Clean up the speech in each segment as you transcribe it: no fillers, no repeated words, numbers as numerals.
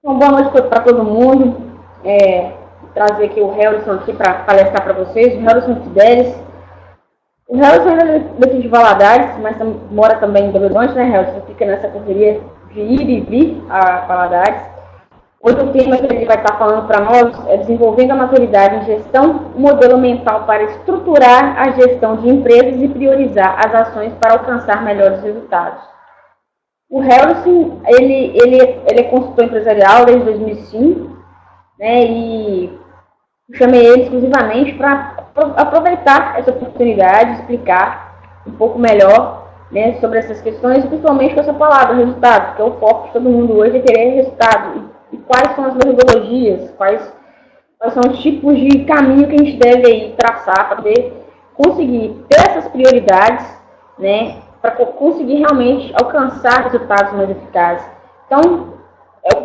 Então, boa noite para todo mundo. Trazer aqui o Helderson aqui para palestrar para vocês. O Helderson Fidelis. O Helderson é daqui de Valadares, mas mora também em Belo Horizonte, né, Helderson? Fica nessa correria de ir e vir a Valadares. Outro tema que ele vai estar falando para nós é desenvolvendo a maturidade em gestão, um modelo mental para estruturar a gestão de empresas e priorizar as ações para alcançar melhores resultados. O Helderson, ele é consultor empresarial desde 2005, né, e chamei ele exclusivamente para aproveitar essa oportunidade, explicar um pouco melhor, né, sobre essas questões, principalmente com essa palavra, resultado, que é o foco de todo mundo hoje, é querer resultado. E quais são as metodologias, quais são os tipos de caminho que a gente deve aí traçar para poder conseguir ter essas prioridades, né, para conseguir realmente alcançar resultados mais eficazes. Então,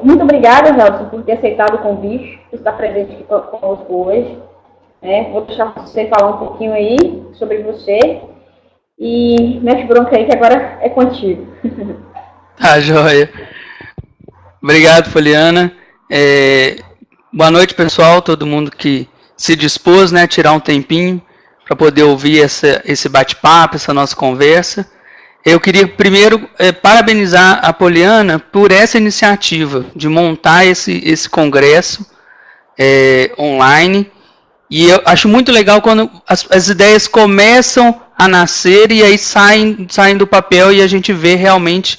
muito obrigada, Helderson, por ter aceitado o convite, por estar presente aqui conosco hoje. Vou deixar você falar um pouquinho aí sobre você e mete bronca aí que agora é contigo. Tá, joia. Obrigado, Poliana. Boa noite, pessoal, todo mundo que se dispôs, né, a tirar um tempinho para poder ouvir esse bate-papo, essa nossa conversa. Eu queria primeiro parabenizar a Poliana por essa iniciativa de montar esse congresso online. E eu acho muito legal quando as ideias começam a nascer e aí saem do papel e a gente vê realmente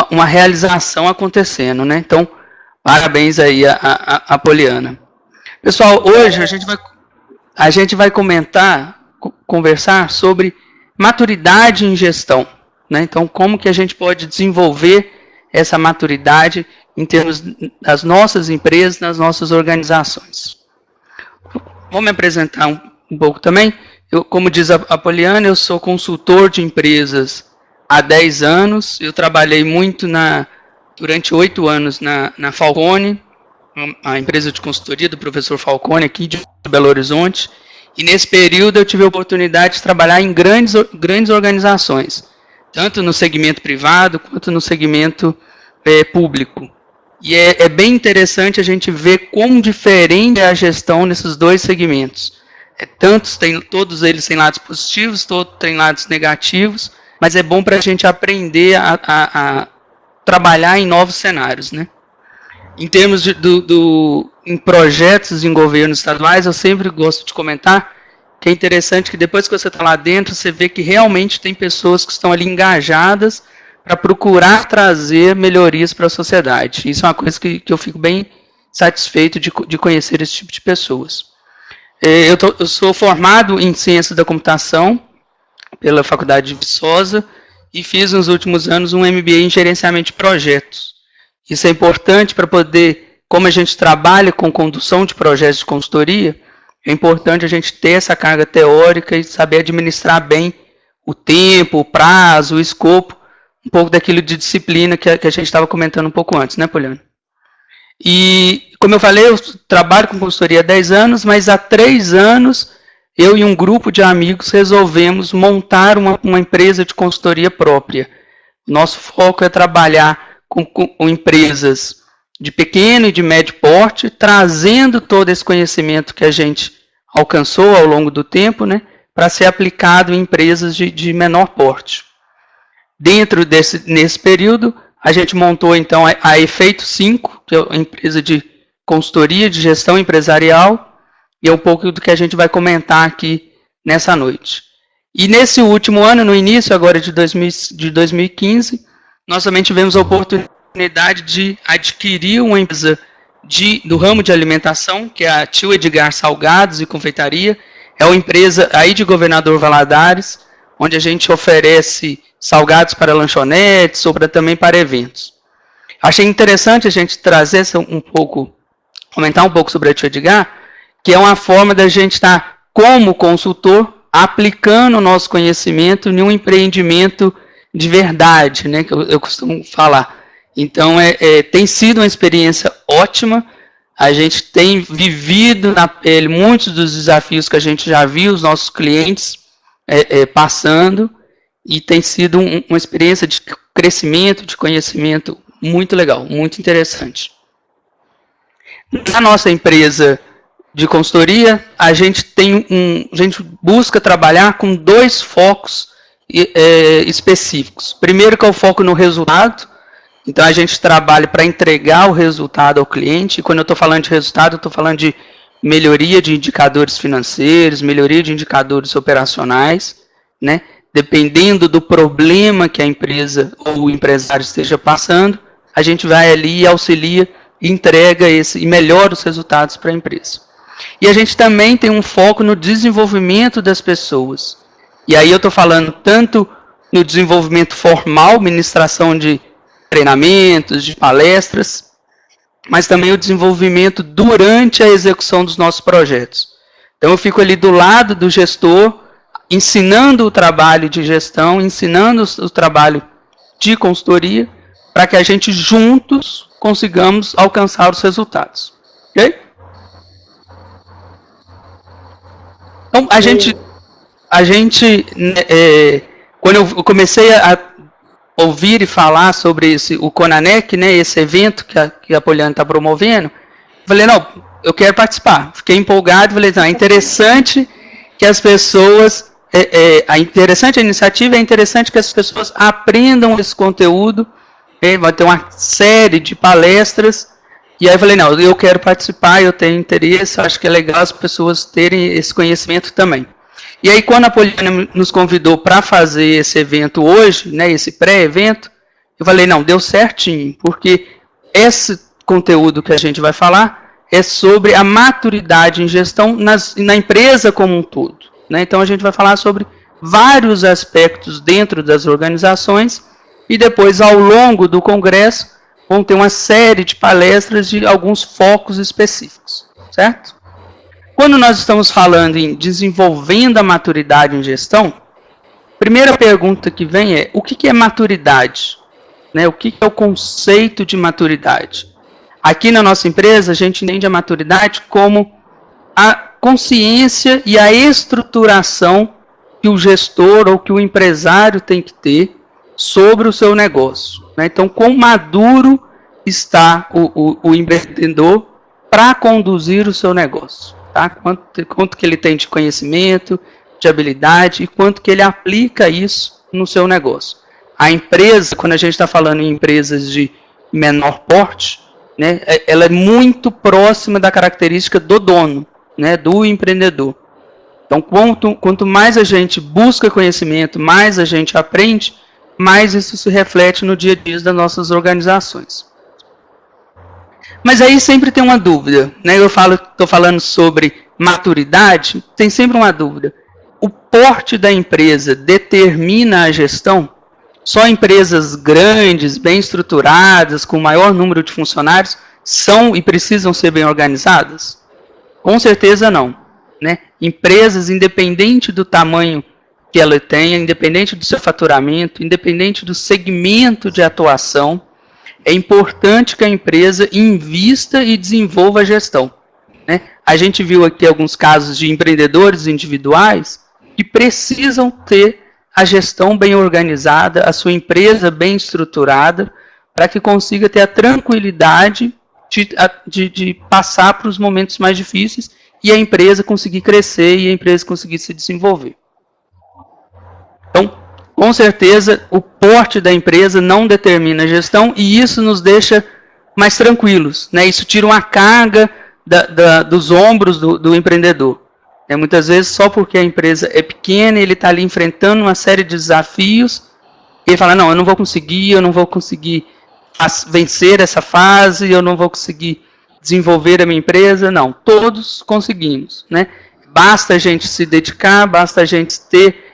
uma realização acontecendo, né? Então, parabéns aí a Poliana. Pessoal, hoje a gente vai conversar sobre maturidade em gestão, né? Então, como que a gente pode desenvolver essa maturidade em termos das nossas empresas, das nossas organizações. Vou me apresentar um pouco também. Como diz a Poliana, eu sou consultor de empresas há 10 anos. Eu trabalhei muito durante 8 anos na Falcone, a empresa de consultoria do professor Falcone, aqui de Belo Horizonte. E nesse período eu tive a oportunidade de trabalhar em grandes organizações, tanto no segmento privado quanto no segmento público. E é bem interessante a gente ver quão diferente é a gestão nesses dois segmentos. Todos eles têm lados positivos, todos têm lados negativos, mas é bom para a gente aprender a trabalhar em novos cenários, né? Em termos em projetos em governos estaduais, eu sempre gosto de comentar que é interessante que depois que você está lá dentro, você vê que realmente tem pessoas que estão ali engajadas para procurar trazer melhorias para a sociedade. Isso é uma coisa que eu fico bem satisfeito de conhecer esse tipo de pessoas. Eu sou formado em Ciência da Computação pela Faculdade de Viçosa e fiz nos últimos anos um MBA em Gerenciamento de Projetos. Isso é importante para poder, como a gente trabalha com condução de projetos de consultoria, é importante a gente ter essa carga teórica e saber administrar bem o tempo, o prazo, o escopo, um pouco daquilo de disciplina que a gente estava comentando um pouco antes, né, Poliana? E, como eu falei, eu trabalho com consultoria há 10 anos, mas há 3 anos eu e um grupo de amigos resolvemos montar uma empresa de consultoria própria. Nosso foco é trabalhar com empresas de pequeno e de médio porte, trazendo todo esse conhecimento que a gente alcançou ao longo do tempo, né, para ser aplicado em empresas de menor porte. Nesse período, a gente montou então a Efeito 5, que é uma empresa de consultoria de gestão empresarial, e é um pouco do que a gente vai comentar aqui nessa noite. E nesse último ano, no início agora de 2015, nós também tivemos a oportunidade de adquirir uma empresa do ramo de alimentação, que é a Tio Edgar Salgados e Confeitaria. É uma empresa aí de Governador Valadares, onde a gente oferece salgados para lanchonetes ou também para eventos. Achei interessante a gente trazer comentar um pouco sobre a Tio Edgar, que é uma forma da gente estar, como consultor, aplicando o nosso conhecimento em um empreendimento de verdade, né, que eu costumo falar. Então, tem sido uma experiência ótima. A gente tem vivido na pele muitos dos desafios que a gente já viu os nossos clientes passando, e tem sido uma experiência de crescimento, de conhecimento muito legal, muito interessante. Na nossa empresa de consultoria, a gente busca trabalhar com 2 focos específicos. Primeiro, que é o foco no resultado. Então, a gente trabalha para entregar o resultado ao cliente. E quando eu estou falando de resultado, eu estou falando de melhoria de indicadores financeiros, melhoria de indicadores operacionais, né? Dependendo do problema que a empresa ou o empresário esteja passando, a gente vai ali e auxilia, entrega e melhora os resultados para a empresa. E a gente também tem um foco no desenvolvimento das pessoas. E aí eu estou falando tanto no desenvolvimento formal, ministração de treinamentos, de palestras, mas também o desenvolvimento durante a execução dos nossos projetos. Então eu fico ali do lado do gestor, ensinando o trabalho de gestão, ensinando o trabalho de consultoria, para que a gente juntos consigamos alcançar os resultados. Ok? Então, quando eu comecei a ouvir e falar sobre o CONANEC, né, esse evento que a Poliana está promovendo, falei, não, eu quero participar. Fiquei empolgado, falei, não, é interessante que as pessoas, interessante a iniciativa, é interessante que as pessoas aprendam esse conteúdo, vai ter uma série de palestras, e aí eu falei, não, eu quero participar, eu tenho interesse, acho que é legal as pessoas terem esse conhecimento também. E aí, quando a Poliana nos convidou para fazer esse evento hoje, né, esse pré-evento, eu falei, não, deu certinho, porque esse conteúdo que a gente vai falar é sobre a maturidade em gestão na empresa como um todo. Né? Então, a gente vai falar sobre vários aspectos dentro das organizações e depois, ao longo do congresso, vão ter uma série de palestras de alguns focos específicos, certo? Quando nós estamos falando em desenvolvendo a maturidade em gestão, a primeira pergunta que vem é, o que é maturidade? Né? O que é o conceito de maturidade? Aqui na nossa empresa, a gente entende a maturidade como a consciência e a estruturação que o gestor ou que o empresário tem que ter sobre o seu negócio. Né? Então, quão maduro está o empreendedor para conduzir o seu negócio. Tá? Quanto que ele tem de conhecimento, de habilidade e quanto que ele aplica isso no seu negócio. A empresa, quando a gente está falando em empresas de menor porte, né, ela é muito próxima da característica do dono, né, do empreendedor. Então, quanto mais a gente busca conhecimento, mais a gente aprende, mais isso se reflete no dia a dia das nossas organizações. Mas aí sempre tem uma dúvida, né? Eu estou falando sobre maturidade, tem sempre uma dúvida. O porte da empresa determina a gestão? Só empresas grandes, bem estruturadas, com maior número de funcionários, são e precisam ser bem organizadas? Com certeza não. Né? Empresas, independente do tamanho que ela tenha, independente do seu faturamento, independente do segmento de atuação, é importante que a empresa invista e desenvolva a gestão. Né? A gente viu aqui alguns casos de empreendedores individuais que precisam ter a gestão bem organizada, a sua empresa bem estruturada, para que consiga ter a tranquilidade de passar para os momentos mais difíceis e a empresa conseguir crescer e a empresa conseguir se desenvolver. Então, com certeza, o porte da empresa não determina a gestão e isso nos deixa mais tranquilos. Né? Isso tira uma carga dos ombros do empreendedor. Muitas vezes, só porque a empresa é pequena, ele está ali enfrentando uma série de desafios, e ele fala, não, eu não vou conseguir vencer essa fase, eu não vou conseguir desenvolver a minha empresa. Não, todos conseguimos. Né? Basta a gente se dedicar, basta a gente ter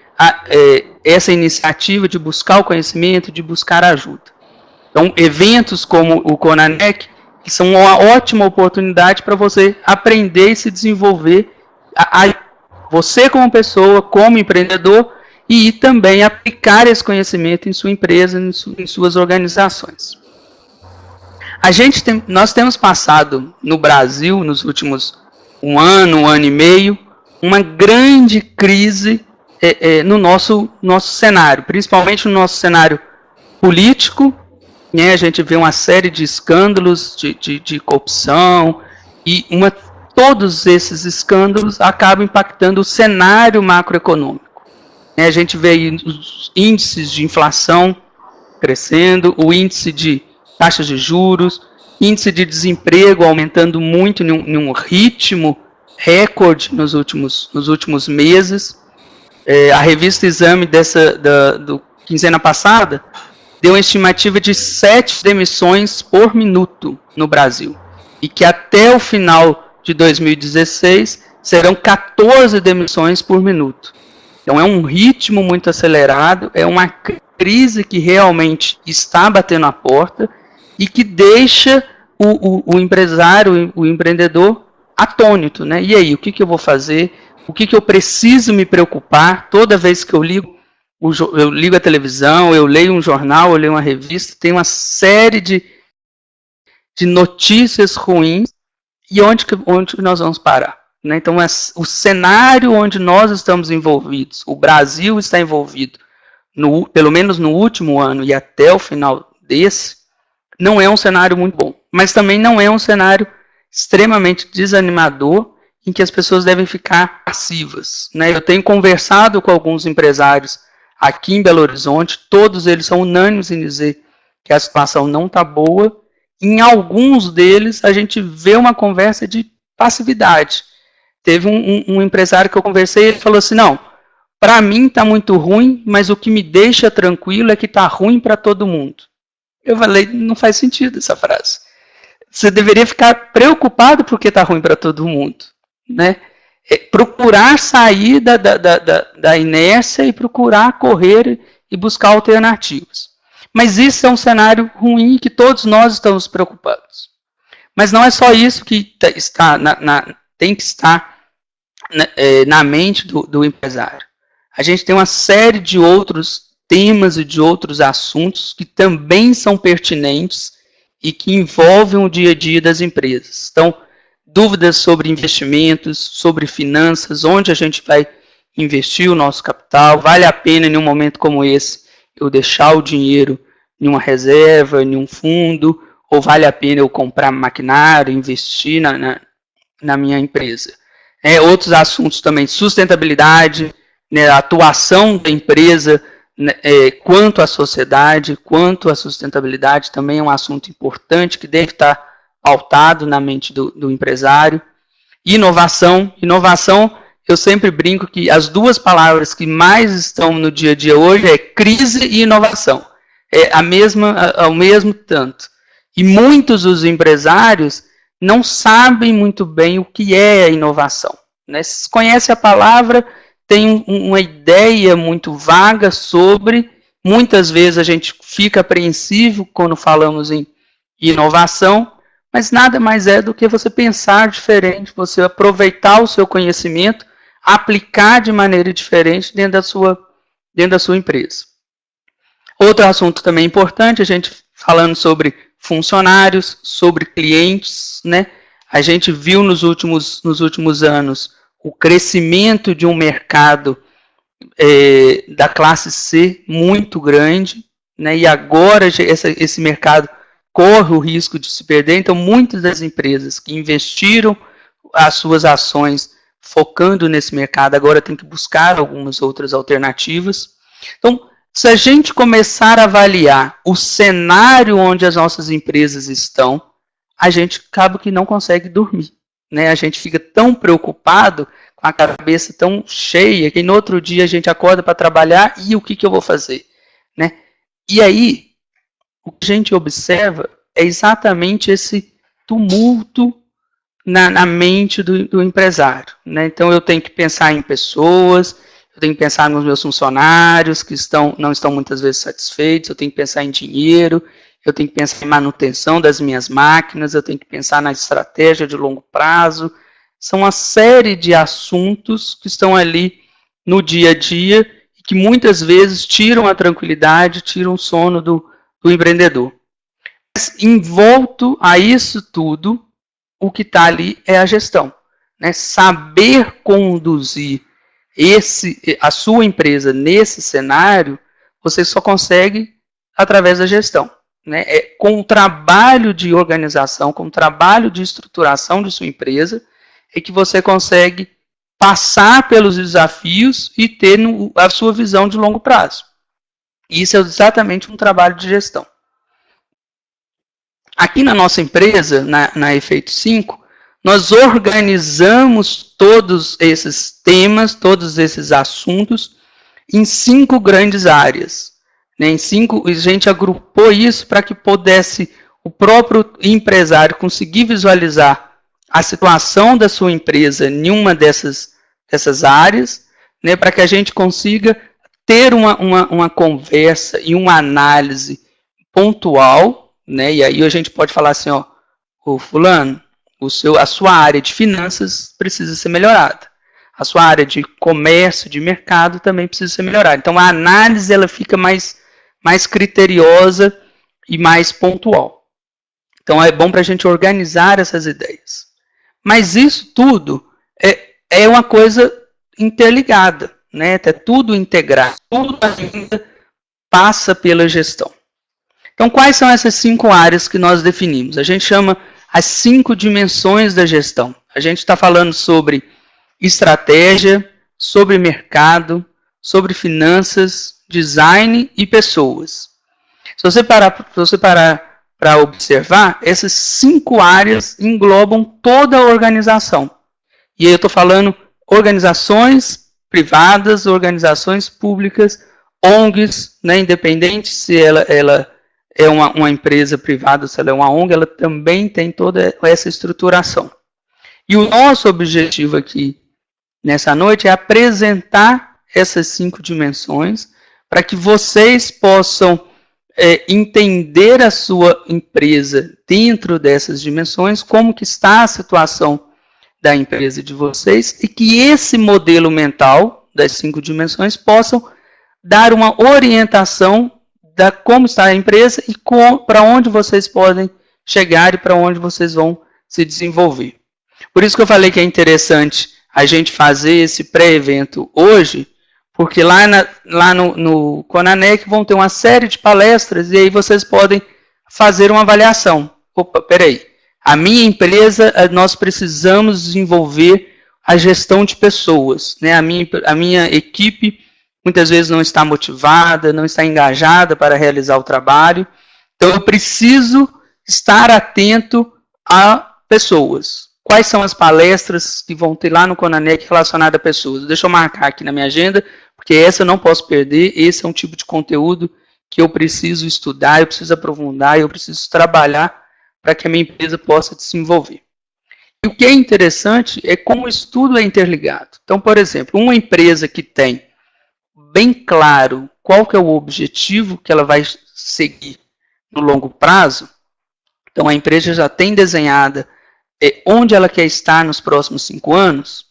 essa iniciativa de buscar o conhecimento, de buscar ajuda. Então, eventos como o CONANEC, que são uma ótima oportunidade para você aprender e se desenvolver, você como pessoa, como empreendedor, e também aplicar esse conhecimento em sua empresa, em suas organizações. Nós temos passado no Brasil, nos últimos um ano e meio, uma grande crise no nosso cenário, principalmente no nosso cenário político. Né? A gente vê uma série de escândalos de corrupção, E todos esses escândalos acabam impactando o cenário macroeconômico. A gente vê aí os índices de inflação crescendo, o índice de taxas de juros, índice de desemprego aumentando muito em um ritmo recorde nos últimos meses. A revista Exame do quinzena passada deu uma estimativa de 7 demissões por minuto no Brasil. E que até o final de 2016 serão 14 demissões por minuto. Então é um ritmo muito acelerado, é uma crise que realmente está batendo a porta e que deixa o empresário, o empreendedor atônito, né? E aí, o que eu vou fazer? O que eu preciso me preocupar toda vez que eu ligo a televisão, eu leio um jornal, eu leio uma revista, tem uma série de notícias ruins, e onde nós vamos parar? Né? Então, o cenário onde nós estamos envolvidos, o Brasil está envolvido, pelo menos no último ano e até o final desse, não é um cenário muito bom. Mas também não é um cenário extremamente desanimador, em que as pessoas devem ficar passivas. Né? Eu tenho conversado com alguns empresários aqui em Belo Horizonte, todos eles são unânimes em dizer que a situação não está boa. Em alguns deles, a gente vê uma conversa de passividade. Teve um empresário que eu conversei, ele falou assim, não, para mim está muito ruim, mas o que me deixa tranquilo é que está ruim para todo mundo. Eu falei, não faz sentido essa frase. Você deveria ficar preocupado porque está ruim para todo mundo. Né? Procurar sair da inércia e procurar correr e buscar alternativas. Mas isso é um cenário ruim que todos nós estamos preocupados. Mas não é só isso que tem que estar na mente do empresário. A gente tem uma série de outros temas e de outros assuntos que também são pertinentes e que envolvem o dia a dia das empresas. Então, dúvidas sobre investimentos, sobre finanças, onde a gente vai investir o nosso capital, vale a pena em um momento como esse eu deixar o dinheiro em uma reserva, em um fundo, ou vale a pena eu comprar maquinário, investir na minha empresa. Outros assuntos também, sustentabilidade, né, a atuação da empresa quanto à sociedade, quanto à sustentabilidade, também é um assunto importante que deve estar pautado na mente do empresário. Inovação, eu sempre brinco que as duas palavras que mais estão no dia a dia hoje é crise e inovação. É ao mesmo tanto. E muitos dos empresários não sabem muito bem o que é a inovação. Né? Se conhece a palavra, tem uma ideia muito vaga sobre, muitas vezes a gente fica apreensivo quando falamos em inovação, mas nada mais é do que você pensar diferente, você aproveitar o seu conhecimento, aplicar de maneira diferente dentro da sua empresa. Outro assunto também importante, a gente falando sobre funcionários, sobre clientes, né? A gente viu nos últimos anos o crescimento de um mercado da classe C muito grande, né? E agora esse mercado corre o risco de se perder, então muitas das empresas que investiram as suas ações focando nesse mercado, agora tem que buscar algumas outras alternativas. Então, se a gente começar a avaliar o cenário onde as nossas empresas estão, a gente acaba que não consegue dormir. Né? A gente fica tão preocupado, com a cabeça tão cheia, que no outro dia a gente acorda para trabalhar e o que eu vou fazer? Né? E aí, o que a gente observa é exatamente esse tumulto na mente do empresário. Né? Então, eu tenho que pensar em pessoas, eu tenho que pensar nos meus funcionários que não estão muitas vezes satisfeitos, eu tenho que pensar em dinheiro, eu tenho que pensar em manutenção das minhas máquinas, eu tenho que pensar na estratégia de longo prazo. São uma série de assuntos que estão ali no dia a dia e que muitas vezes tiram a tranquilidade, tiram o sono do empreendedor. Mas, envolto a isso tudo, o que está ali é a gestão. Né? Saber conduzir a sua empresa nesse cenário, você só consegue através da gestão. né, com o trabalho de organização, com o trabalho de estruturação de sua empresa, é que você consegue passar pelos desafios e ter a sua visão de longo prazo. Isso é exatamente um trabalho de gestão. Aqui na nossa empresa, na Efeito 5, nós organizamos todos esses temas, todos esses assuntos em 5 grandes áreas. Né? A gente agrupou isso para que pudesse o próprio empresário conseguir visualizar a situação da sua empresa em uma dessas áreas, né? Para que a gente consiga ter uma conversa e uma análise pontual, né? E aí a gente pode falar assim, ó, ô fulano, a sua área de finanças precisa ser melhorada. A sua área de comércio, de mercado também precisa ser melhorada. Então a análise ela fica mais criteriosa e mais pontual. Então é bom para a gente organizar essas ideias. Mas isso tudo é uma coisa interligada, né? É tudo integrado, tudo ainda passa pela gestão. Então, quais são essas 5 áreas que nós definimos? A gente chama as 5 dimensões da gestão. A gente está falando sobre estratégia, sobre mercado, sobre finanças, design e pessoas. Se você parar para observar, essas 5 áreas englobam toda a organização. E aí eu estou falando organizações privadas, organizações públicas, ONGs, né, independente se ela é uma empresa privada, se ela é uma ONG, ela também tem toda essa estruturação. E o nosso objetivo aqui, nessa noite, é apresentar essas 5 dimensões para que vocês possam entender a sua empresa dentro dessas dimensões, como que está a situação da empresa de vocês, e que esse modelo mental das 5 dimensões possam dar uma orientação da como está a empresa e para onde vocês podem chegar e para onde vocês vão se desenvolver. Por isso que eu falei que é interessante a gente fazer esse pré-evento hoje, porque lá no Conanec vão ter uma série de palestras e aí vocês podem fazer uma avaliação. Opa, peraí, a minha empresa, nós precisamos desenvolver a gestão de pessoas, né? A minha equipe muitas vezes não está motivada, não está engajada para realizar o trabalho. Então, eu preciso estar atento a pessoas. Quais são as palestras que vão ter lá no Conanec relacionadas a pessoas? Deixa eu marcar aqui na minha agenda, porque essa eu não posso perder. Esse é um tipo de conteúdo que eu preciso estudar, eu preciso aprofundar, eu preciso trabalhar para que a minha empresa possa desenvolver. E o que é interessante é como o estudo é interligado. Então, por exemplo, uma empresa que tem bem claro qual que é o objetivo que ela vai seguir no longo prazo, então a empresa já tem desenhada onde ela quer estar nos próximos 5 anos,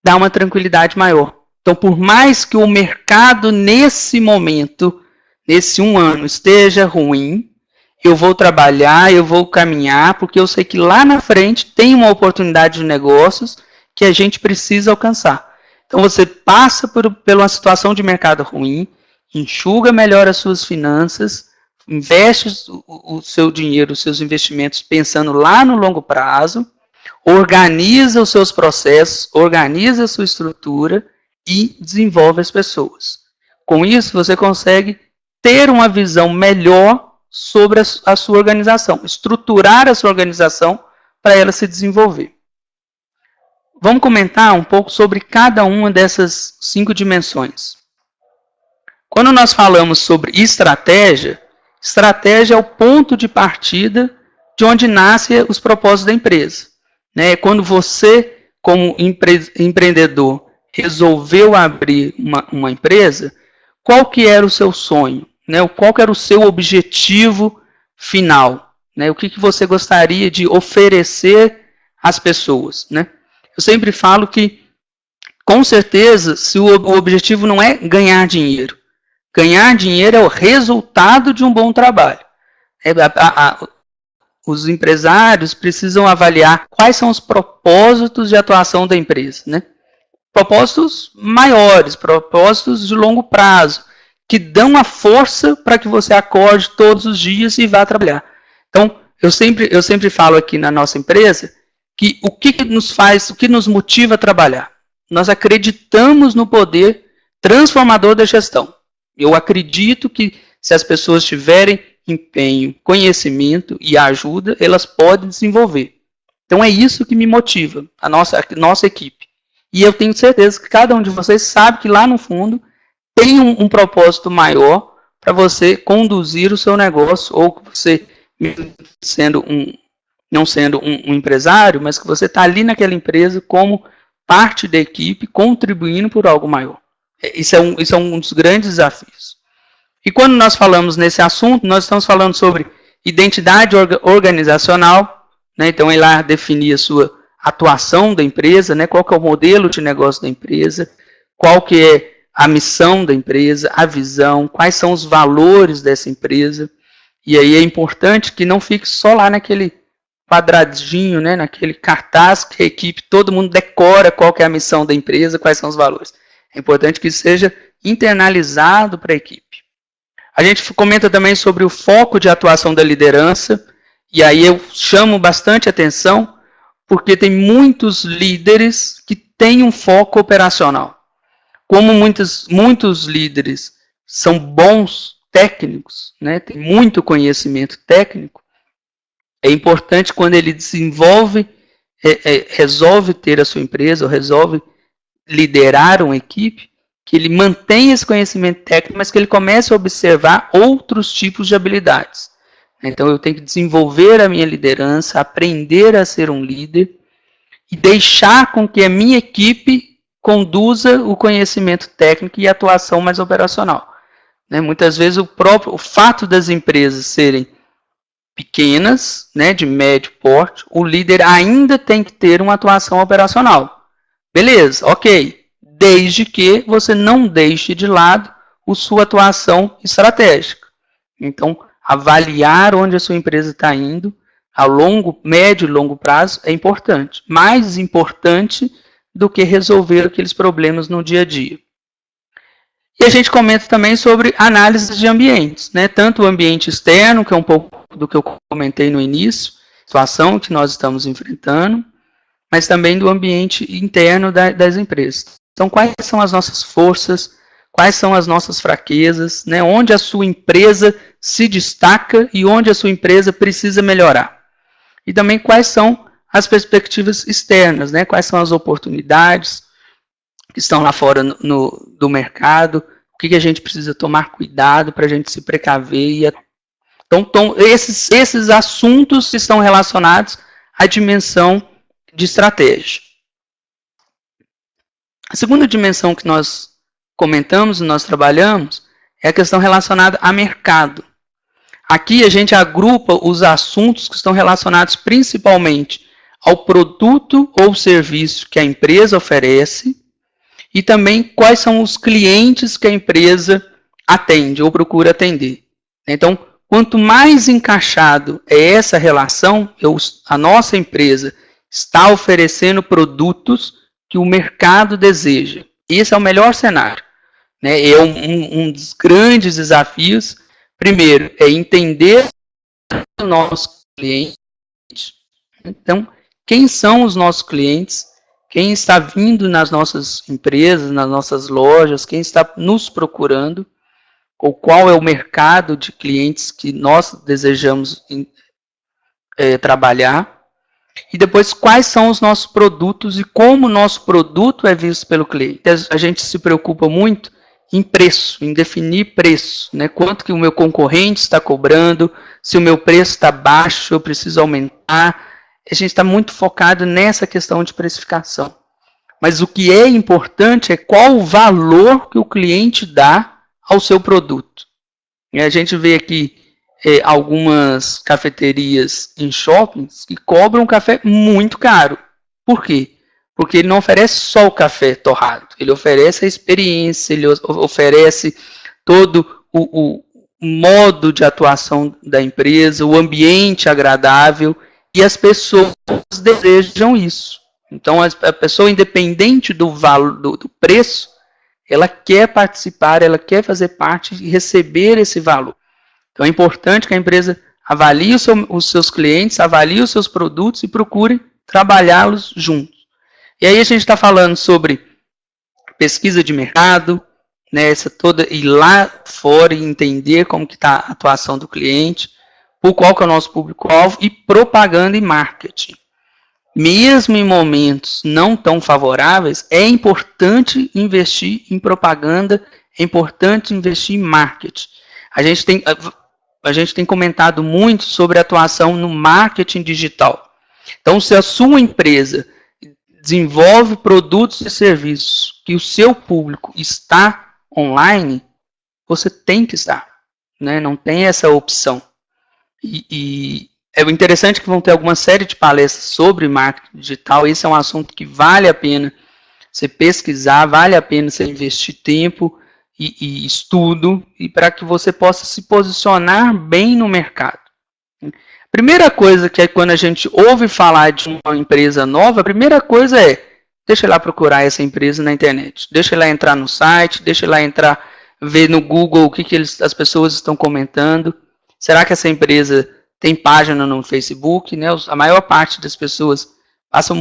dá uma tranquilidade maior. Então, por mais que o mercado nesse momento, nesse 1 ano, esteja ruim, eu vou trabalhar, eu vou caminhar, porque eu sei que lá na frente tem uma oportunidade de negócios que a gente precisa alcançar. Então, você passa por uma situação de mercado ruim, enxuga melhor as suas finanças, investe o seu dinheiro, os seus investimentos pensando lá no longo prazo, organiza os seus processos, organiza a sua estrutura e desenvolve as pessoas. Com isso, você consegue ter uma visão melhor sobre a sua organização, estruturar a sua organização para ela se desenvolver. Vamos comentar um pouco sobre cada uma dessas 5 dimensões. Quando nós falamos sobre estratégia é o ponto de partida de onde nascem os propósitos da empresa. Né? Quando você, como empreendedor, resolveu abrir uma empresa, qual que era o seu sonho? Né? Qual que era o seu objetivo final? Né? O que você gostaria de oferecer às pessoas? Né? Eu sempre falo que, com certeza, se o objetivo não é ganhar dinheiro é o resultado de um bom trabalho. Os empresários precisam avaliar quais são os propósitos de atuação da empresa. Né? Propósitos maiores, propósitos de longo prazo, que dão a força para que você acorde todos os dias e vá trabalhar. Então, eu sempre falo aqui na nossa empresa que o que nos faz, o que nos motiva a trabalhar? Nós acreditamos no poder transformador da gestão. Eu acredito que se as pessoas tiverem empenho, conhecimento e ajuda, elas podem desenvolver. Então é isso que me motiva, a nossa equipe. E eu tenho certeza que cada um de vocês sabe que lá no fundo tem um propósito maior para você conduzir o seu negócio, ou que você, não sendo um empresário, mas que você está ali naquela empresa como parte da equipe, contribuindo por algo maior. Isso é um dos grandes desafios. E quando nós falamos nesse assunto, nós estamos falando sobre identidade organizacional, né? Então, ele lá definir a sua atuação da empresa, né? Qual que é o modelo de negócio da empresa, qual que é a missão da empresa, a visão, quais são os valores dessa empresa. E aí é importante que não fique só lá naquele quadradinho, né? Naquele cartaz que a equipe, todo mundo decora qual que é a missão da empresa, quais são os valores. É importante que isso seja internalizado para a equipe. A gente comenta também sobre o foco de atuação da liderança, e aí eu chamo bastante atenção, porque tem muitos líderes que têm um foco operacional. Como muitos líderes são bons técnicos, né, tem muito conhecimento técnico, é importante quando ele resolve ter a sua empresa, ou resolve liderar uma equipe, que ele mantenha esse conhecimento técnico, mas que ele comece a observar outros tipos de habilidades. Então, eu tenho que desenvolver a minha liderança, aprender a ser um líder e deixar com que a minha equipe conduza o conhecimento técnico e a atuação mais operacional. Muitas vezes, o fato das empresas serem pequenas, de médio porte, o líder ainda tem que ter uma atuação operacional. Beleza, ok. Desde que você não deixe de lado a sua atuação estratégica. Então, avaliar onde a sua empresa está indo, a médio e longo prazo, é importante. Mais importante do que resolver aqueles problemas no dia a dia. E a gente comenta também sobre análise de ambientes, tanto o ambiente externo, que é um pouco do que eu comentei no início, situação que nós estamos enfrentando, mas também do ambiente interno das empresas. Então, quais são as nossas forças, quais são as nossas fraquezas, onde a sua empresa se destaca e onde a sua empresa precisa melhorar. E também quais são as perspectivas externas, quais são as oportunidades que estão lá fora do mercado, o que a gente precisa tomar cuidado para a gente se precaver. Então esses assuntos estão relacionados à dimensão de estratégia. A segunda dimensão que nós comentamos e nós trabalhamos é a questão relacionada a mercado. Aqui a gente agrupa os assuntos que estão relacionados principalmente ao produto ou serviço que a empresa oferece e também quais são os clientes que a empresa atende ou procura atender. Então, quanto mais encaixado é essa relação, a nossa empresa está oferecendo produtos que o mercado deseja. Esse é o melhor cenário. É um dos grandes desafios. Primeiro, é entender o nosso cliente. Então, quem são os nossos clientes? Quem está vindo nas nossas empresas, nas nossas lojas? Quem está nos procurando? Ou qual é o mercado de clientes que nós desejamos trabalhar? E depois, quais são os nossos produtos e como o nosso produto é visto pelo cliente. A gente se preocupa muito em preço, em definir preço. Quanto que o meu concorrente está cobrando, se o meu preço está baixo, eu preciso aumentar. A gente está muito focado nessa questão de precificação. Mas o que é importante é qual o valor que o cliente dá ao seu produto. E a gente vê aqui algumas cafeterias em shoppings que cobram um café muito caro. Por quê? Porque ele não oferece só o café torrado, ele oferece a experiência, ele oferece todo o modo de atuação da empresa, o ambiente agradável, e as pessoas desejam isso. Então, a pessoa, independente do valor do preço, ela quer participar, ela quer fazer parte e receber esse valor. Então é importante que a empresa avalie os seus clientes, avalie os seus produtos e procure trabalhá-los juntos. E aí a gente está falando sobre pesquisa de mercado, né, essa toda, ir lá fora e entender como que está a atuação do cliente, por qual que é o nosso público-alvo, e propaganda e marketing. Mesmo em momentos não tão favoráveis, é importante investir em propaganda, é importante investir em marketing. A gente tem comentado muito sobre a atuação no marketing digital. Então, se a sua empresa desenvolve produtos e serviços que o seu público está online, você tem que estar, né? Não tem essa opção. E é interessante que vão ter alguma série de palestras sobre marketing digital. Esse é um assunto que vale a pena você pesquisar, vale a pena você investir tempo e estudo, e para que você possa se posicionar bem no mercado. Primeira coisa que é quando a gente ouve falar de uma empresa nova, a primeira coisa é, deixa eu lá procurar essa empresa na internet, deixa eu lá entrar no site, deixa eu lá entrar, ver no Google o que as pessoas estão comentando. Será que essa empresa tem página no Facebook? Né? A maior parte das pessoas passam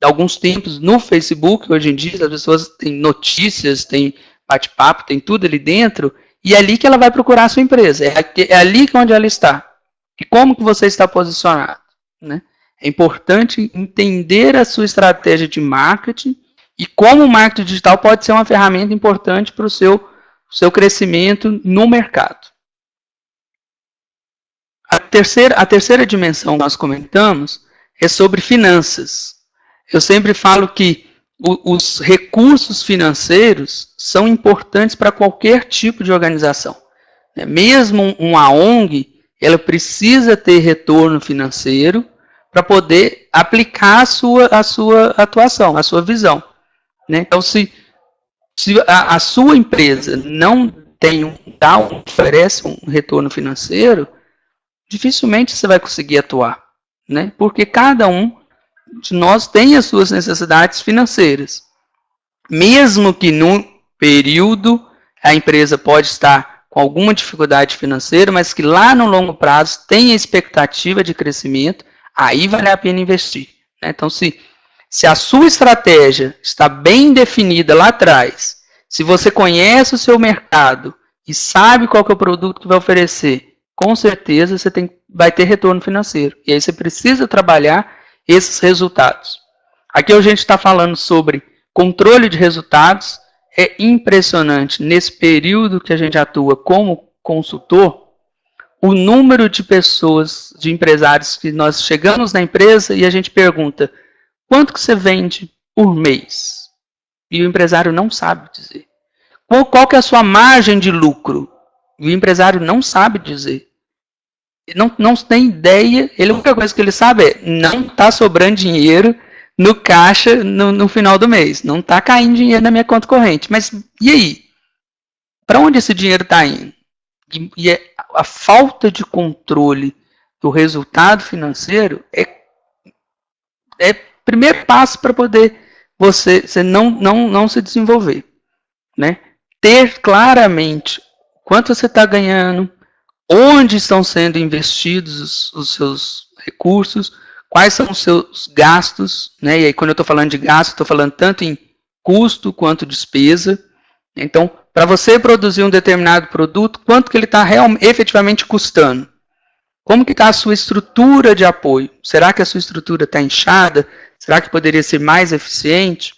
alguns tempos no Facebook. Hoje em dia as pessoas têm notícias, têm bate-papo, tem tudo ali dentro, e é ali que ela vai procurar a sua empresa, é ali onde ela está. E como que você está posicionado, né? É importante entender a sua estratégia de marketing e como o marketing digital pode ser uma ferramenta importante para o seu crescimento no mercado. A terceira dimensão que nós comentamos é sobre finanças. Eu sempre falo que os recursos financeiros são importantes para qualquer tipo de organização. Mesmo uma ONG, ela precisa ter retorno financeiro para poder aplicar a sua atuação, a sua visão. Então, se a sua empresa não oferece um retorno financeiro, dificilmente você vai conseguir atuar, né? Porque cada um de nós tem as suas necessidades financeiras. Mesmo que num período a empresa pode estar com alguma dificuldade financeira, mas que lá no longo prazo tem a expectativa de crescimento, aí vale a pena investir, né? Então, se a sua estratégia está bem definida lá atrás, se você conhece o seu mercado e sabe qual que é o produto que vai oferecer, com certeza você vai ter retorno financeiro. E aí você precisa trabalhar esses resultados. Aqui a gente está falando sobre controle de resultados. É impressionante, nesse período que a gente atua como consultor, o número de pessoas, de empresários que nós chegamos na empresa e a gente pergunta, quanto que você vende por mês? E o empresário não sabe dizer. Qual que é a sua margem de lucro? E o empresário não sabe dizer. Não tem ideia, a única coisa que ele sabe é, não está sobrando dinheiro no caixa no final do mês, não está caindo dinheiro na minha conta corrente. Mas e aí? Para onde esse dinheiro está indo? E a falta de controle do resultado financeiro é o primeiro passo para poder você não se desenvolver, né? Ter claramente quanto você está ganhando, onde estão sendo investidos os seus recursos, quais são os seus gastos, né? E aí quando eu estou falando de gasto, estou falando tanto em custo quanto despesa. Então, para você produzir um determinado produto, quanto que ele está efetivamente custando? Como que está a sua estrutura de apoio? Será que a sua estrutura está inchada? Será que poderia ser mais eficiente?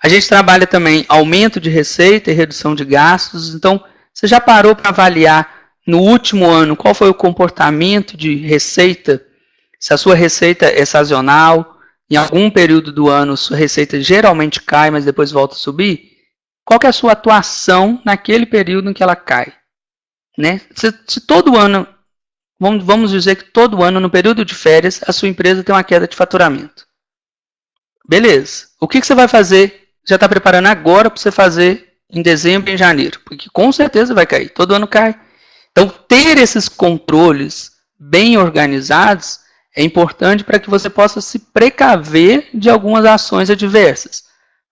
A gente trabalha também aumento de receita e redução de gastos. Então, você já parou para avaliar no último ano qual foi o comportamento de receita? Se a sua receita é sazonal, em algum período do ano a sua receita geralmente cai, mas depois volta a subir, qual que é a sua atuação naquele período em que ela cai? Né? Se todo ano, vamos dizer que todo ano, no período de férias, a sua empresa tem uma queda de faturamento. Beleza. O que você vai fazer? Já está preparando agora para você fazer em dezembro e em janeiro, porque com certeza vai cair, todo ano cai. Então, ter esses controles bem organizados é importante para que você possa se precaver de algumas ações adversas.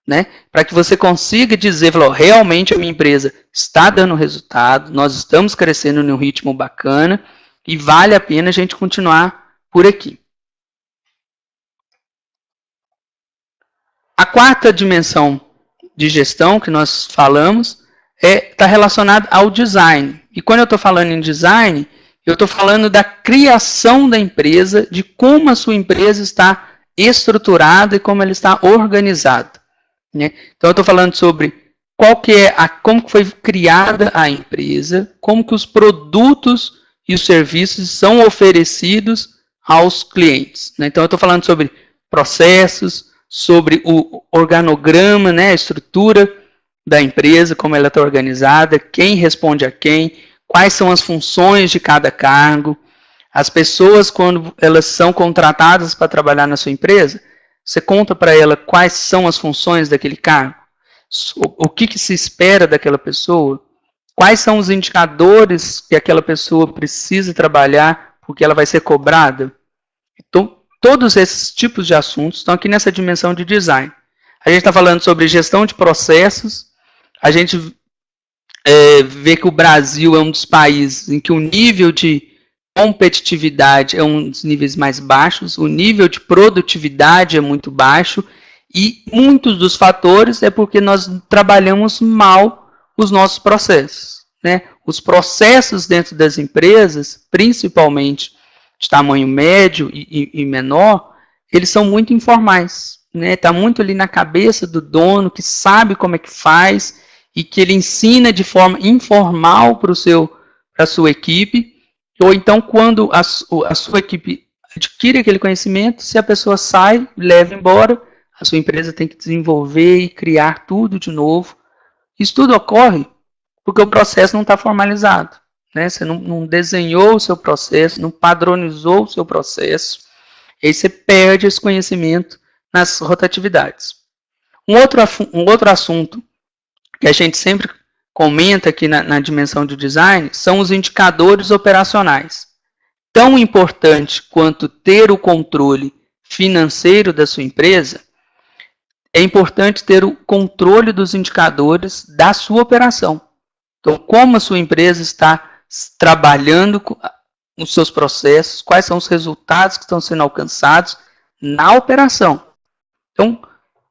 né? Para que você consiga dizer, realmente a minha empresa está dando resultado, nós estamos crescendo num ritmo bacana e vale a pena a gente continuar por aqui. A quarta dimensão de gestão que nós falamos está relacionada ao design. E quando eu estou falando em design, eu estou falando da criação da empresa, de como a sua empresa está estruturada e como ela está organizada, né? Então eu estou falando sobre como que foi criada a empresa, como que os produtos e os serviços são oferecidos aos clientes, né? Então eu estou falando sobre processos, sobre o organograma, né, a estrutura da empresa, como ela está organizada, quem responde a quem, quais são as funções de cada cargo. As pessoas, quando elas são contratadas para trabalhar na sua empresa, você conta para ela quais são as funções daquele cargo, o que se espera daquela pessoa, quais são os indicadores que aquela pessoa precisa trabalhar porque ela vai ser cobrada. Então, todos esses tipos de assuntos estão aqui nessa dimensão de design. A gente está falando sobre gestão de processos. A gente vê que o Brasil é um dos países em que o nível de competitividade é um dos níveis mais baixos, o nível de produtividade é muito baixo, e muitos dos fatores é porque nós trabalhamos mal os nossos processos, né? Os processos dentro das empresas, principalmente de tamanho médio e menor, eles são muito informais, né? Está muito ali na cabeça do dono, que sabe como é que faz e que ele ensina de forma informal para a sua equipe, ou então quando a sua equipe adquire aquele conhecimento, se a pessoa sai, leva embora, a sua empresa tem que desenvolver e criar tudo de novo. Isso tudo ocorre porque o processo não está formalizado, né? Você não desenhou o seu processo, não padronizou o seu processo, e aí você perde esse conhecimento nas rotatividades. Um outro assunto que a gente sempre comenta aqui na dimensão de design são os indicadores operacionais. Tão importante quanto ter o controle financeiro da sua empresa, é importante ter o controle dos indicadores da sua operação. Então, como a sua empresa está trabalhando os seus processos, quais são os resultados que estão sendo alcançados na operação. Então,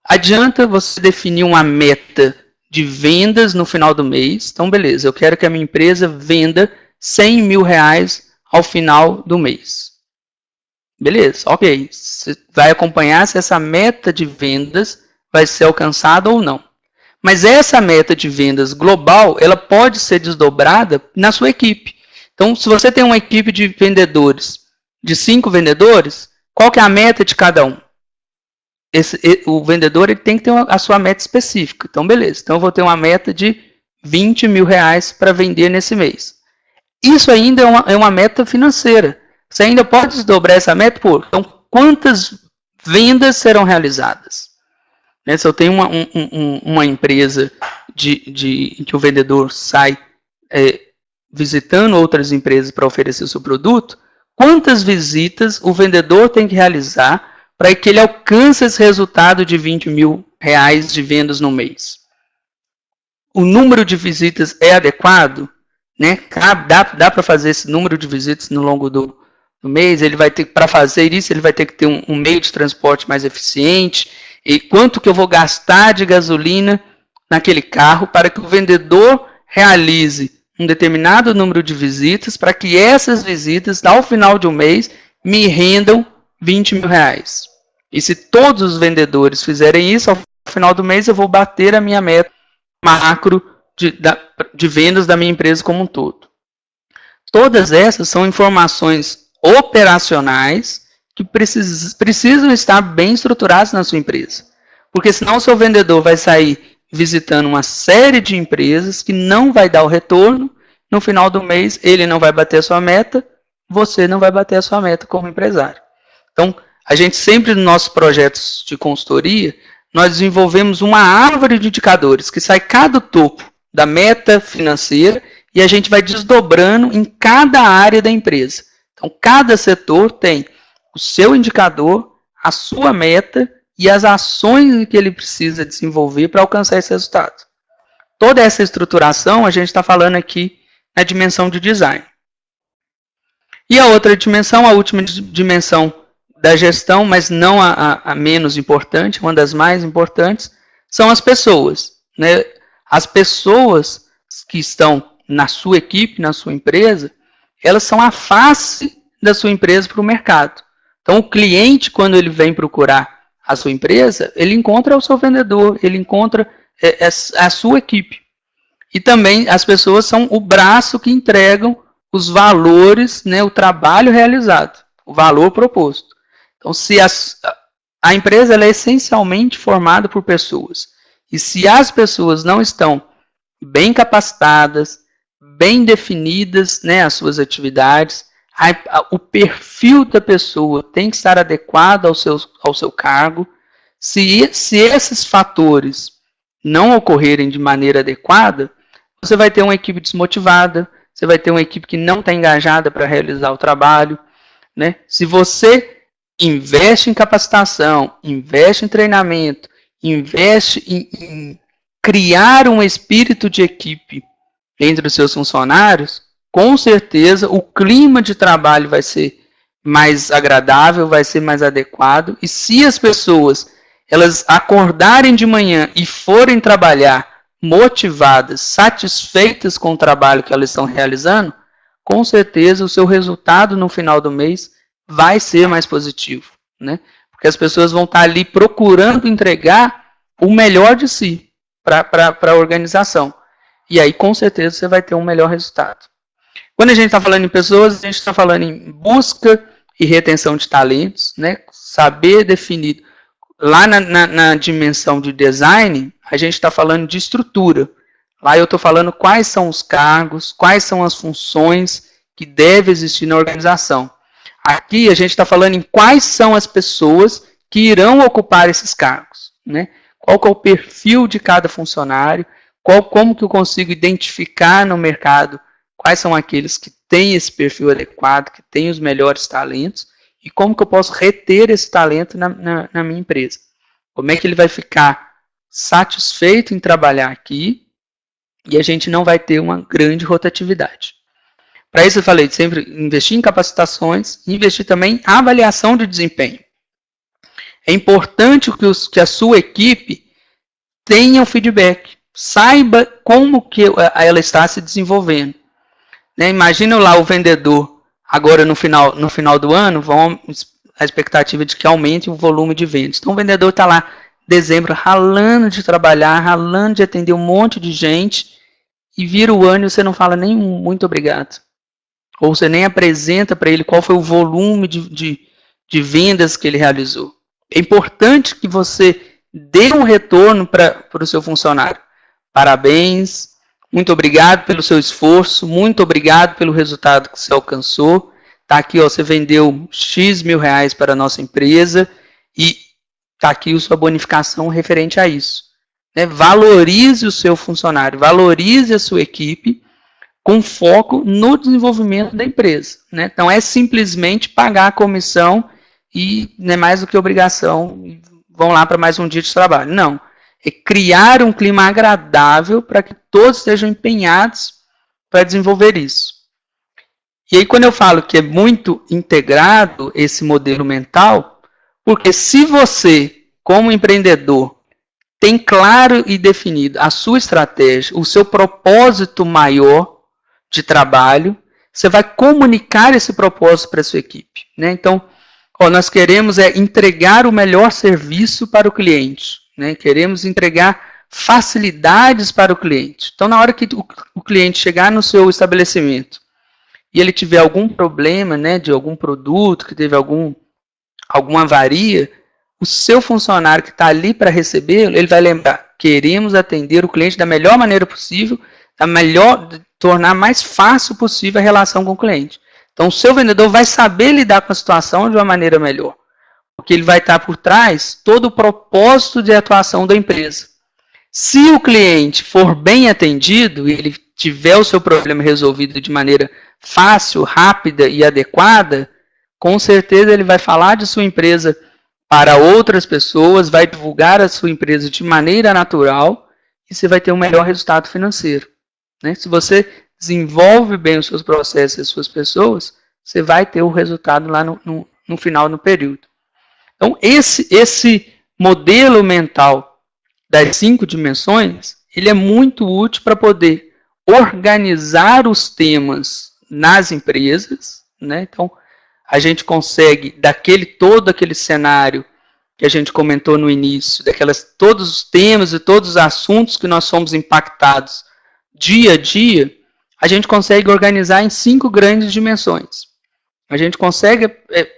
adianta você definir uma meta de vendas no final do mês. Então, beleza, eu quero que a minha empresa venda R$100 mil ao final do mês. Beleza, ok. Você vai acompanhar se essa meta de vendas vai ser alcançada ou não. Mas essa meta de vendas global, ela pode ser desdobrada na sua equipe. Então, se você tem uma equipe de vendedores, de 5 vendedores, qual que é a meta de cada um? O vendedor ele tem que ter a sua meta específica. Então, beleza. Então, eu vou ter uma meta de R$20 mil para vender nesse mês. Isso ainda é uma meta financeira. Você ainda pode desdobrar essa meta por, então, quantas vendas serão realizadas? Né? Se eu tenho uma empresa em que o vendedor sai visitando outras empresas para oferecer o seu produto, quantas visitas o vendedor tem que realizar para que ele alcance esse resultado de R$20 mil de vendas no mês? O número de visitas é adequado? Né? Dá para fazer esse número de visitas no longo do mês? Ele vai ter, para fazer isso, ele vai ter que ter um meio de transporte mais eficiente. E quanto que eu vou gastar de gasolina naquele carro para que o vendedor realize um determinado número de visitas, para que essas visitas, ao final de um mês, me rendam R$20 mil. E se todos os vendedores fizerem isso, ao final do mês eu vou bater a minha meta macro de vendas da minha empresa como um todo. Todas essas são informações operacionais que precisam estar bem estruturadas na sua empresa. Porque senão o seu vendedor vai sair visitando uma série de empresas que não vai dar o retorno. No final do mês, ele não vai bater a sua meta, você não vai bater a sua meta como empresário. Então, a gente sempre nos nossos projetos de consultoria, nós desenvolvemos uma árvore de indicadores que sai cada topo da meta financeira e a gente vai desdobrando em cada área da empresa. Então, cada setor tem o seu indicador, a sua meta e as ações que ele precisa desenvolver para alcançar esse resultado. Toda essa estruturação a gente está falando aqui na dimensão de design. E a outra dimensão, a última dimensão da gestão, mas não a menos importante, uma das mais importantes, são as pessoas, né? As pessoas que estão na sua equipe, na sua empresa, elas são a face da sua empresa para o mercado. Então, o cliente, quando ele vem procurar a sua empresa, ele encontra o seu vendedor, ele encontra a sua equipe. E também as pessoas são o braço que entregam os valores, né, o trabalho realizado, o valor proposto. Então, se a empresa ela é essencialmente formada por pessoas, e se as pessoas não estão bem capacitadas, bem definidas, né, as suas atividades, o perfil da pessoa tem que estar adequado ao seu cargo. Se esses fatores não ocorrerem de maneira adequada, você vai ter uma equipe desmotivada, você vai ter uma equipe que não está engajada para realizar o trabalho, né? Se você investe em capacitação, investe em treinamento, investe em criar um espírito de equipe entre os seus funcionários, com certeza o clima de trabalho vai ser mais agradável, vai ser mais adequado. E se as pessoas elas acordarem de manhã e forem trabalhar motivadas, satisfeitas com o trabalho que elas estão realizando, com certeza o seu resultado no final do mês vai ser mais positivo, né? Porque as pessoas vão estar ali procurando entregar o melhor de si para a organização. E aí, com certeza, você vai ter um melhor resultado. Quando a gente está falando em pessoas, a gente está falando em busca e retenção de talentos, né? Saber definir. Lá na dimensão de design, a gente está falando de estrutura. Lá eu estou falando quais são os cargos, quais são as funções que devem existir na organização. Aqui a gente está falando em quais são as pessoas que irão ocupar esses cargos, né? Qual que é o perfil de cada funcionário, como que eu consigo identificar no mercado quais são aqueles que têm esse perfil adequado, que têm os melhores talentos, e como que eu posso reter esse talento na minha empresa. Como é que ele vai ficar satisfeito em trabalhar aqui e a gente não vai ter uma grande rotatividade. Para isso eu falei de sempre investir em capacitações e investir também em avaliação de desempenho. É importante que a sua equipe tenha um feedback, saiba como que ela está se desenvolvendo. Né? Imagina lá o vendedor, agora no final do ano, a expectativa de que aumente o volume de vendas. Então o vendedor está lá, dezembro, ralando de trabalhar, ralando de atender um monte de gente, e vira o ano e você não fala nem muito obrigado. Ou você nem apresenta para ele qual foi o volume de vendas que ele realizou. É importante que você dê um retorno para o seu funcionário. Parabéns, muito obrigado pelo seu esforço, muito obrigado pelo resultado que você alcançou. Está aqui, ó, você vendeu X mil reais para a nossa empresa e está aqui a sua bonificação referente a isso. Né? Valorize o seu funcionário, valorize a sua equipe com foco no desenvolvimento da empresa. Né? Então, é simplesmente pagar a comissão e não é mais do que obrigação, vão lá para mais um dia de trabalho. Não, é criar um clima agradável para que todos estejam empenhados para desenvolver isso. E aí, quando eu falo que é muito integrado esse modelo mental, porque se você, como empreendedor, tem claro e definido a sua estratégia, o seu propósito maior de trabalho, você vai comunicar esse propósito para a sua equipe. Né? Então, nós queremos entregar o melhor serviço para o cliente. Né? Queremos entregar facilidades para o cliente. Então, na hora que o cliente chegar no seu estabelecimento e ele tiver algum problema, né, de algum produto, que teve alguma avaria, o seu funcionário que está ali para recebê-lo, ele vai lembrar, queremos atender o cliente da melhor maneira possível, tornar mais fácil possível a relação com o cliente. Então, o seu vendedor vai saber lidar com a situação de uma maneira melhor, porque ele vai estar por trás todo o propósito de atuação da empresa. Se o cliente for bem atendido e ele tiver o seu problema resolvido de maneira fácil, rápida e adequada, com certeza ele vai falar de sua empresa para outras pessoas, vai divulgar a sua empresa de maneira natural e você vai ter um melhor resultado financeiro. Né? Se você desenvolve bem os seus processos e as suas pessoas, você vai ter o resultado lá no final, no período. Então, esse modelo mental das 5 dimensões, ele é muito útil para poder organizar os temas nas empresas, né? Então, a gente consegue, todo aquele cenário que a gente comentou no início, todos os temas e todos os assuntos que nós somos impactados dia a dia, a gente consegue organizar em 5 grandes dimensões. A gente consegue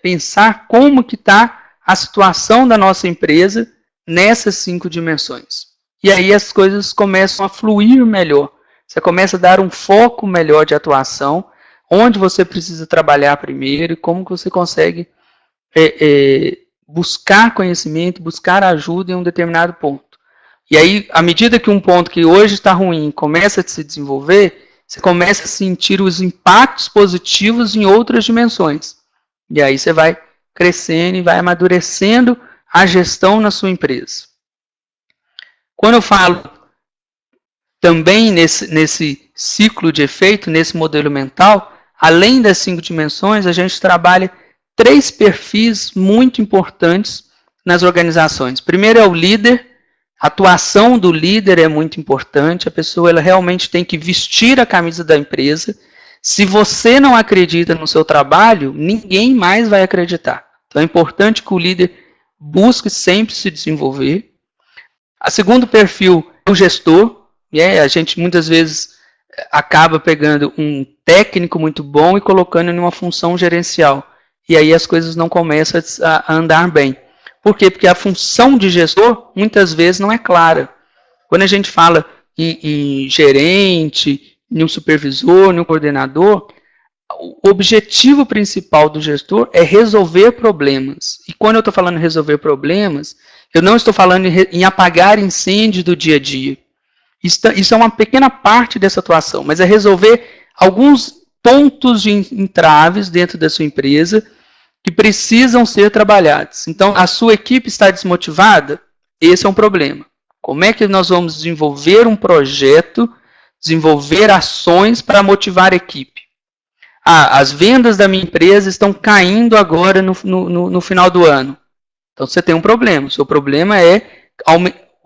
pensar como que está a situação da nossa empresa nessas 5 dimensões. E aí as coisas começam a fluir melhor. Você começa a dar um foco melhor de atuação, onde você precisa trabalhar primeiro e como que você consegue buscar conhecimento, buscar ajuda em um determinado ponto. E aí, à medida que um ponto que hoje está ruim começa a se desenvolver, você começa a sentir os impactos positivos em outras dimensões. E aí você vai crescendo e vai amadurecendo a gestão na sua empresa. Quando eu falo também nesse ciclo de efeito, nesse modelo mental, além das 5 dimensões, a gente trabalha 3 perfis muito importantes nas organizações. Primeiro é o líder. A atuação do líder é muito importante. A pessoa ela realmente tem que vestir a camisa da empresa. Se você não acredita no seu trabalho, ninguém mais vai acreditar. Então é importante que o líder busque sempre se desenvolver. O segundo perfil é o gestor. A gente muitas vezes acaba pegando um técnico muito bom e colocando em uma função gerencial. E aí as coisas não começam a andar bem. Por quê? Porque a função de gestor muitas vezes não é clara. Quando a gente fala em gerente, em um supervisor, em um coordenador, o objetivo principal do gestor é resolver problemas. E quando eu estou falando em resolver problemas, eu não estou falando em apagar incêndio do dia a dia. Isso é uma pequena parte dessa atuação, mas é resolver alguns pontos de entraves dentro da sua empresa que precisam ser trabalhados. Então, a sua equipe está desmotivada? Esse é um problema. Como é que nós vamos desenvolver um projeto, desenvolver ações para motivar a equipe? As vendas da minha empresa estão caindo agora no final do ano. Então, você tem um problema. O seu problema é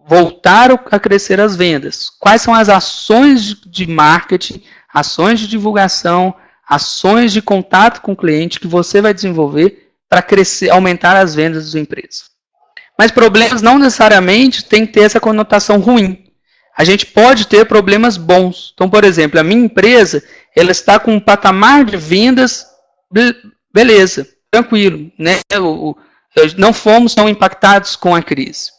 voltar a crescer as vendas. Quais são as ações de marketing, ações de divulgação, ações de contato com o cliente que você vai desenvolver para crescer, aumentar as vendas da sua empresa? Mas problemas não necessariamente têm que ter essa conotação ruim. A gente pode ter problemas bons. Então, por exemplo, a minha empresa ela está com um patamar de vendas, beleza, tranquilo, né? Não fomos tão impactados com a crise.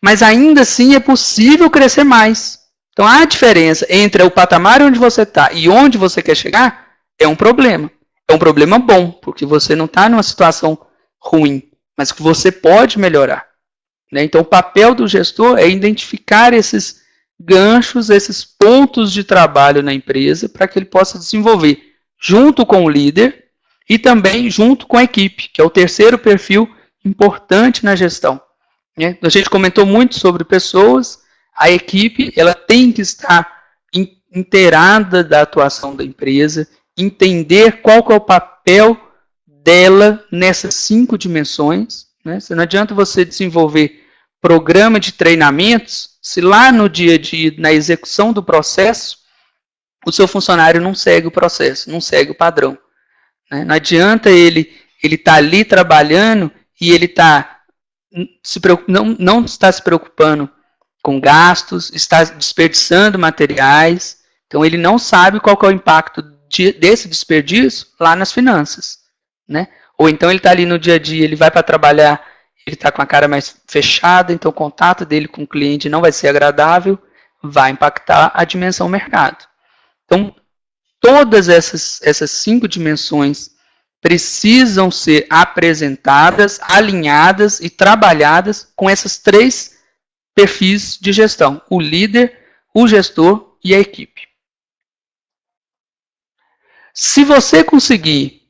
Mas ainda assim é possível crescer mais. Então, a diferença entre o patamar onde você está e onde você quer chegar é um problema. É um problema bom, porque você não está numa situação ruim, mas que você pode melhorar. Né? Então, o papel do gestor é identificar esses ganchos, esses pontos de trabalho na empresa para que ele possa desenvolver junto com o líder e também junto com a equipe, que é o terceiro perfil importante na gestão. A gente comentou muito sobre pessoas, a equipe ela tem que estar inteirada da atuação da empresa, entender qual que é o papel dela nessas 5 dimensões. Né? Não adianta você desenvolver programa de treinamentos se lá no dia a dia, na execução do processo, o seu funcionário não segue o processo, não segue o padrão. Né? Não adianta ele estar ali trabalhando e ele não está se preocupando com gastos, está desperdiçando materiais, então ele não sabe qual que é o impacto desse desperdício lá nas finanças. Né? Ou então ele está ali no dia a dia, ele vai para trabalhar, ele está com a cara mais fechada, então o contato dele com o cliente não vai ser agradável, vai impactar a dimensão mercado. Então, todas essas 5 dimensões precisam ser apresentadas, alinhadas e trabalhadas com esses 3 perfis de gestão: o líder, o gestor e a equipe. Se você conseguir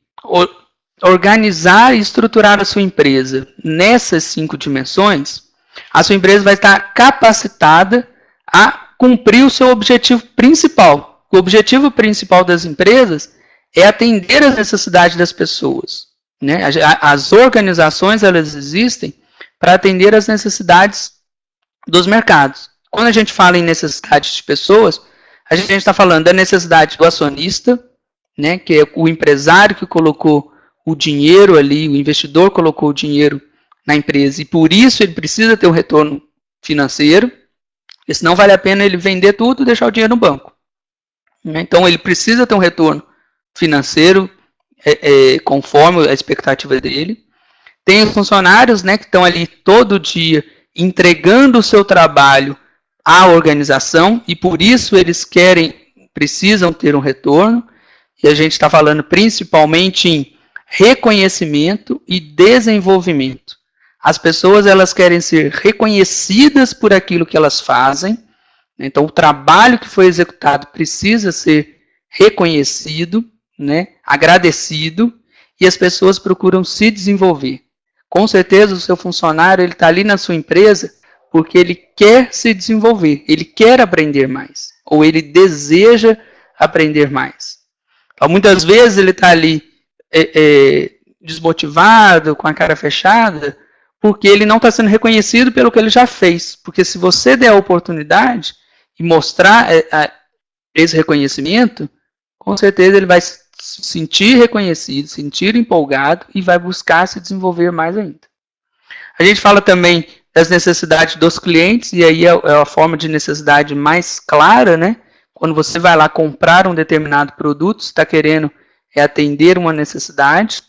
organizar e estruturar a sua empresa nessas 5 dimensões, a sua empresa vai estar capacitada a cumprir o seu objetivo principal. O objetivo principal das empresas é atender às necessidades das pessoas, né? As organizações, elas existem para atender às necessidades dos mercados. Quando a gente fala em necessidades de pessoas, a gente está falando da necessidade do acionista, né, que é o empresário que colocou o dinheiro ali, o investidor colocou o dinheiro na empresa e por isso ele precisa ter um retorno financeiro, porque senão vale a pena ele vender tudo e deixar o dinheiro no banco. Então ele precisa ter um retorno financeiro conforme a expectativa dele. Tem os funcionários, né, que estão ali todo dia entregando o seu trabalho à organização e por isso eles precisam ter um retorno. E a gente está falando principalmente em reconhecimento e desenvolvimento. As pessoas, elas querem ser reconhecidas por aquilo que elas fazem. Então, o trabalho que foi executado precisa ser reconhecido, né, agradecido, e as pessoas procuram se desenvolver. Com certeza, o seu funcionário está ali na sua empresa porque ele quer se desenvolver, ele quer aprender mais, ou ele deseja aprender mais. Então, muitas vezes ele está ali desmotivado, com a cara fechada, porque ele não está sendo reconhecido pelo que ele já fez. Porque se você der a oportunidade e mostrar esse reconhecimento, com certeza ele vai se sentir reconhecido, sentir empolgado e vai buscar se desenvolver mais ainda. A gente fala também das necessidades dos clientes, e aí é a forma de necessidade mais clara, né? Quando você vai lá comprar um determinado produto, está querendo atender uma necessidade,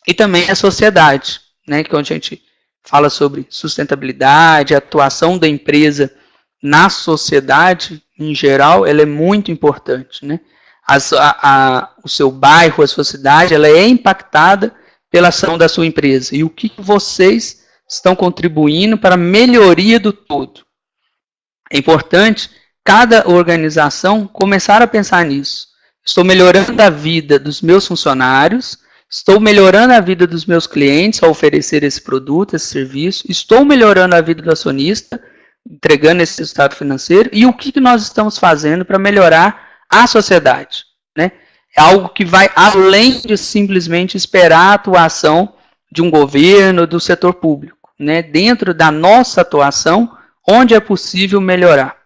e também a sociedade, né? Que é onde a gente fala sobre sustentabilidade, a atuação da empresa na sociedade em geral, ela é muito importante, né? O seu bairro, a sua cidade, ela é impactada pela ação da sua empresa. E o que vocês estão contribuindo para a melhoria do todo? É importante cada organização começar a pensar nisso. Estou melhorando a vida dos meus funcionários, estou melhorando a vida dos meus clientes ao oferecer esse produto, esse serviço, estou melhorando a vida do acionista, entregando esse resultado financeiro, e o que nós estamos fazendo para melhorar a sociedade, né? É algo que vai além de simplesmente esperar a atuação de um governo, do setor público, né? Dentro da nossa atuação, onde é possível melhorar.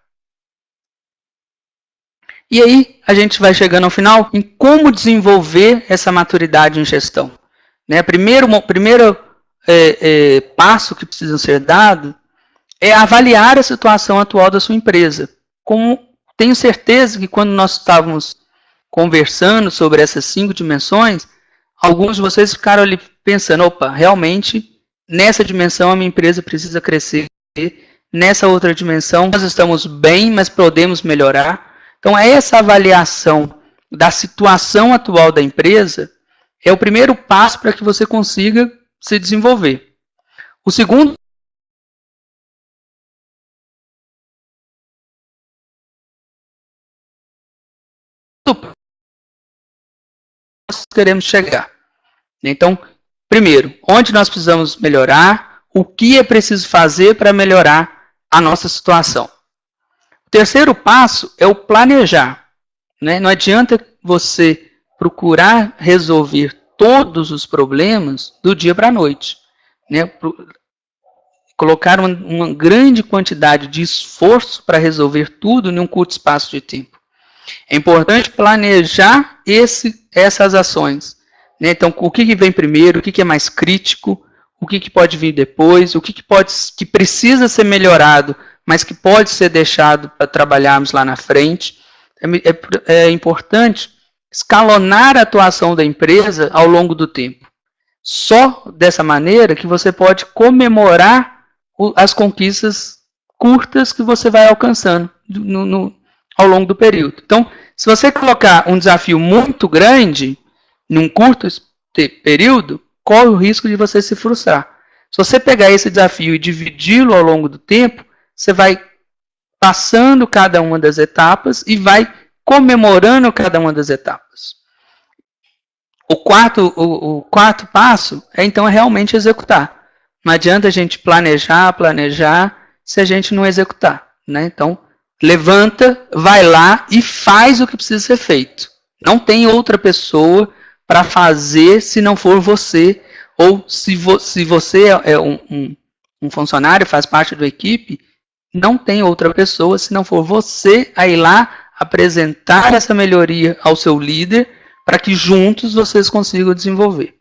E aí, a gente vai chegando ao final em como desenvolver essa maturidade em gestão. Né? Primeiro passo que precisa ser dado é avaliar a situação atual da sua empresa. Como tenho certeza que quando nós estávamos conversando sobre essas 5 dimensões, alguns de vocês ficaram ali pensando, opa, realmente, nessa dimensão a minha empresa precisa crescer, nessa outra dimensão nós estamos bem, mas podemos melhorar. Então, essa avaliação da situação atual da empresa é o primeiro passo para que você consiga se desenvolver. O segundo nós queremos chegar. Então, primeiro, onde nós precisamos melhorar, o que é preciso fazer para melhorar a nossa situação. O terceiro passo é o planejar. Né? Não adianta você procurar resolver todos os problemas do dia para a noite. Né? Colocar uma grande quantidade de esforço para resolver tudo em um curto espaço de tempo. É importante planejar essas ações. Né? Então, o que vem primeiro, o que é mais crítico, o que pode vir depois, o que precisa ser melhorado, mas que pode ser deixado para trabalharmos lá na frente. É importante escalonar a atuação da empresa ao longo do tempo. Só dessa maneira que você pode comemorar as conquistas curtas que você vai alcançando ao longo do período. Então, se você colocar um desafio muito grande num curto período, corre o risco de você se frustrar. Se você pegar esse desafio e dividi-lo ao longo do tempo, você vai passando cada uma das etapas e vai comemorando cada uma das etapas. o quarto passo então é realmente executar. Não adianta a gente planejar, se a gente não executar, né? Então, levanta, vai lá e faz o que precisa ser feito. Não tem outra pessoa para fazer se não for você, ou se você é um funcionário, faz parte da equipe, não tem outra pessoa se não for você a ir lá apresentar essa melhoria ao seu líder para que juntos vocês consigam desenvolver.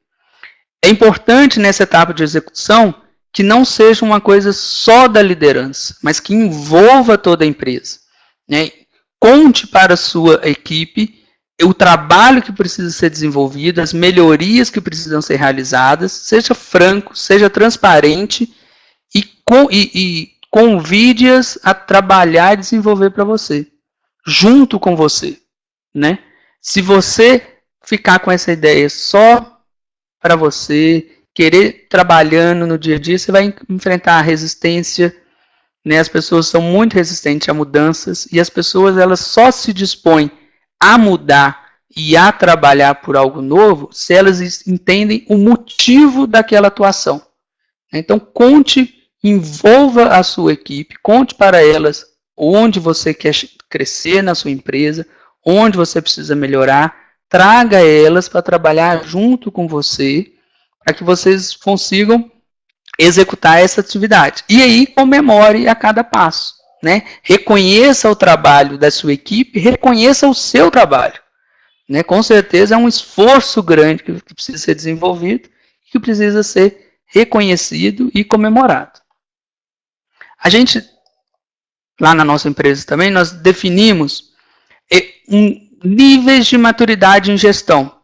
É importante nessa etapa de execução que não seja uma coisa só da liderança, mas que envolva toda a empresa, né? Conte para a sua equipe o trabalho que precisa ser desenvolvido, as melhorias que precisam ser realizadas, seja franco, seja transparente e convide-as a trabalhar e desenvolver para você, junto com você, né? Se você ficar com essa ideia só para você, querer trabalhando no dia a dia, você vai enfrentar a resistência, né? As pessoas são muito resistentes a mudanças e as pessoas elas só se dispõem a mudar e a trabalhar por algo novo se elas entendem o motivo daquela atuação. Então, envolva a sua equipe, conte para elas onde você quer crescer na sua empresa, onde você precisa melhorar, traga elas para trabalhar junto com você, para que vocês consigam executar essa atividade. E aí, comemore a cada passo, né? Reconheça o trabalho da sua equipe, reconheça o seu trabalho, né? Com certeza é um esforço grande que precisa ser desenvolvido, que precisa ser reconhecido e comemorado. A gente, lá na nossa empresa também, nós definimos níveis de maturidade em gestão.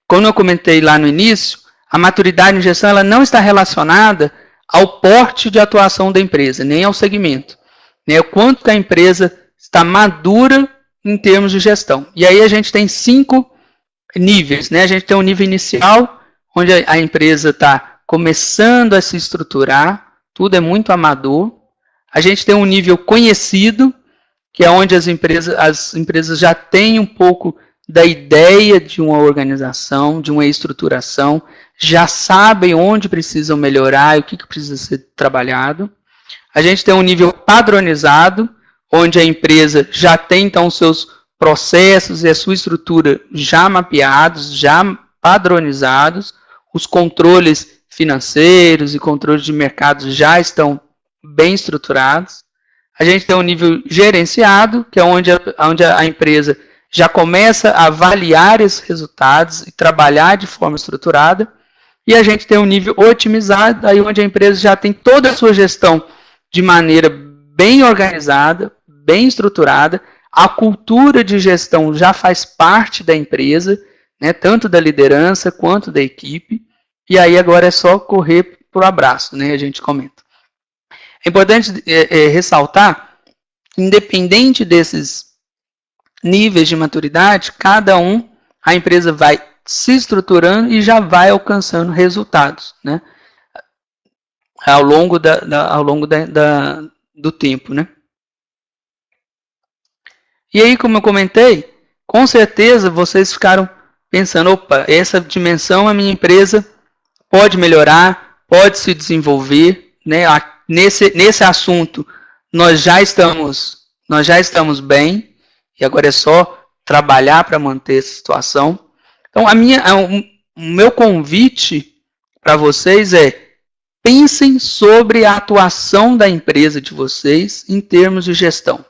Como eu comentei lá no início, a maturidade em gestão ela não está relacionada ao porte de atuação da empresa, nem ao segmento, né? O quanto que a empresa está madura em termos de gestão. E aí a gente tem 5 níveis, né? A gente tem um nível inicial, onde a empresa está começando a se estruturar, tudo é muito amador. A gente tem um nível conhecido, que é onde as empresas já têm um pouco da ideia de uma organização, de uma estruturação, já sabem onde precisam melhorar e o que precisa ser trabalhado. A gente tem um nível padronizado, onde a empresa já tem, então, os seus processos e a sua estrutura já mapeados, já padronizados, os controles financeiros e controles de mercado já estão bem estruturados. A gente tem um nível gerenciado, que é onde a empresa já começa a avaliar esses resultados e trabalhar de forma estruturada. E a gente tem um nível otimizado, aí onde a empresa já tem toda a sua gestão de maneira bem organizada, bem estruturada. A cultura de gestão já faz parte da empresa, né, tanto da liderança quanto da equipe. E aí agora é só correr para o abraço, né, a gente comenta. É importante ressaltar, independente desses níveis de maturidade, a empresa vai se estruturando e já vai alcançando resultados, né? Ao longo do tempo, né? E aí, como eu comentei, com certeza vocês ficaram pensando, opa, essa dimensão a minha empresa pode melhorar, pode se desenvolver, né? Nesse assunto nós já estamos bem, e agora é só trabalhar para manter essa situação. Então, o meu convite para vocês é: pensem sobre a atuação da empresa de vocês em termos de gestão.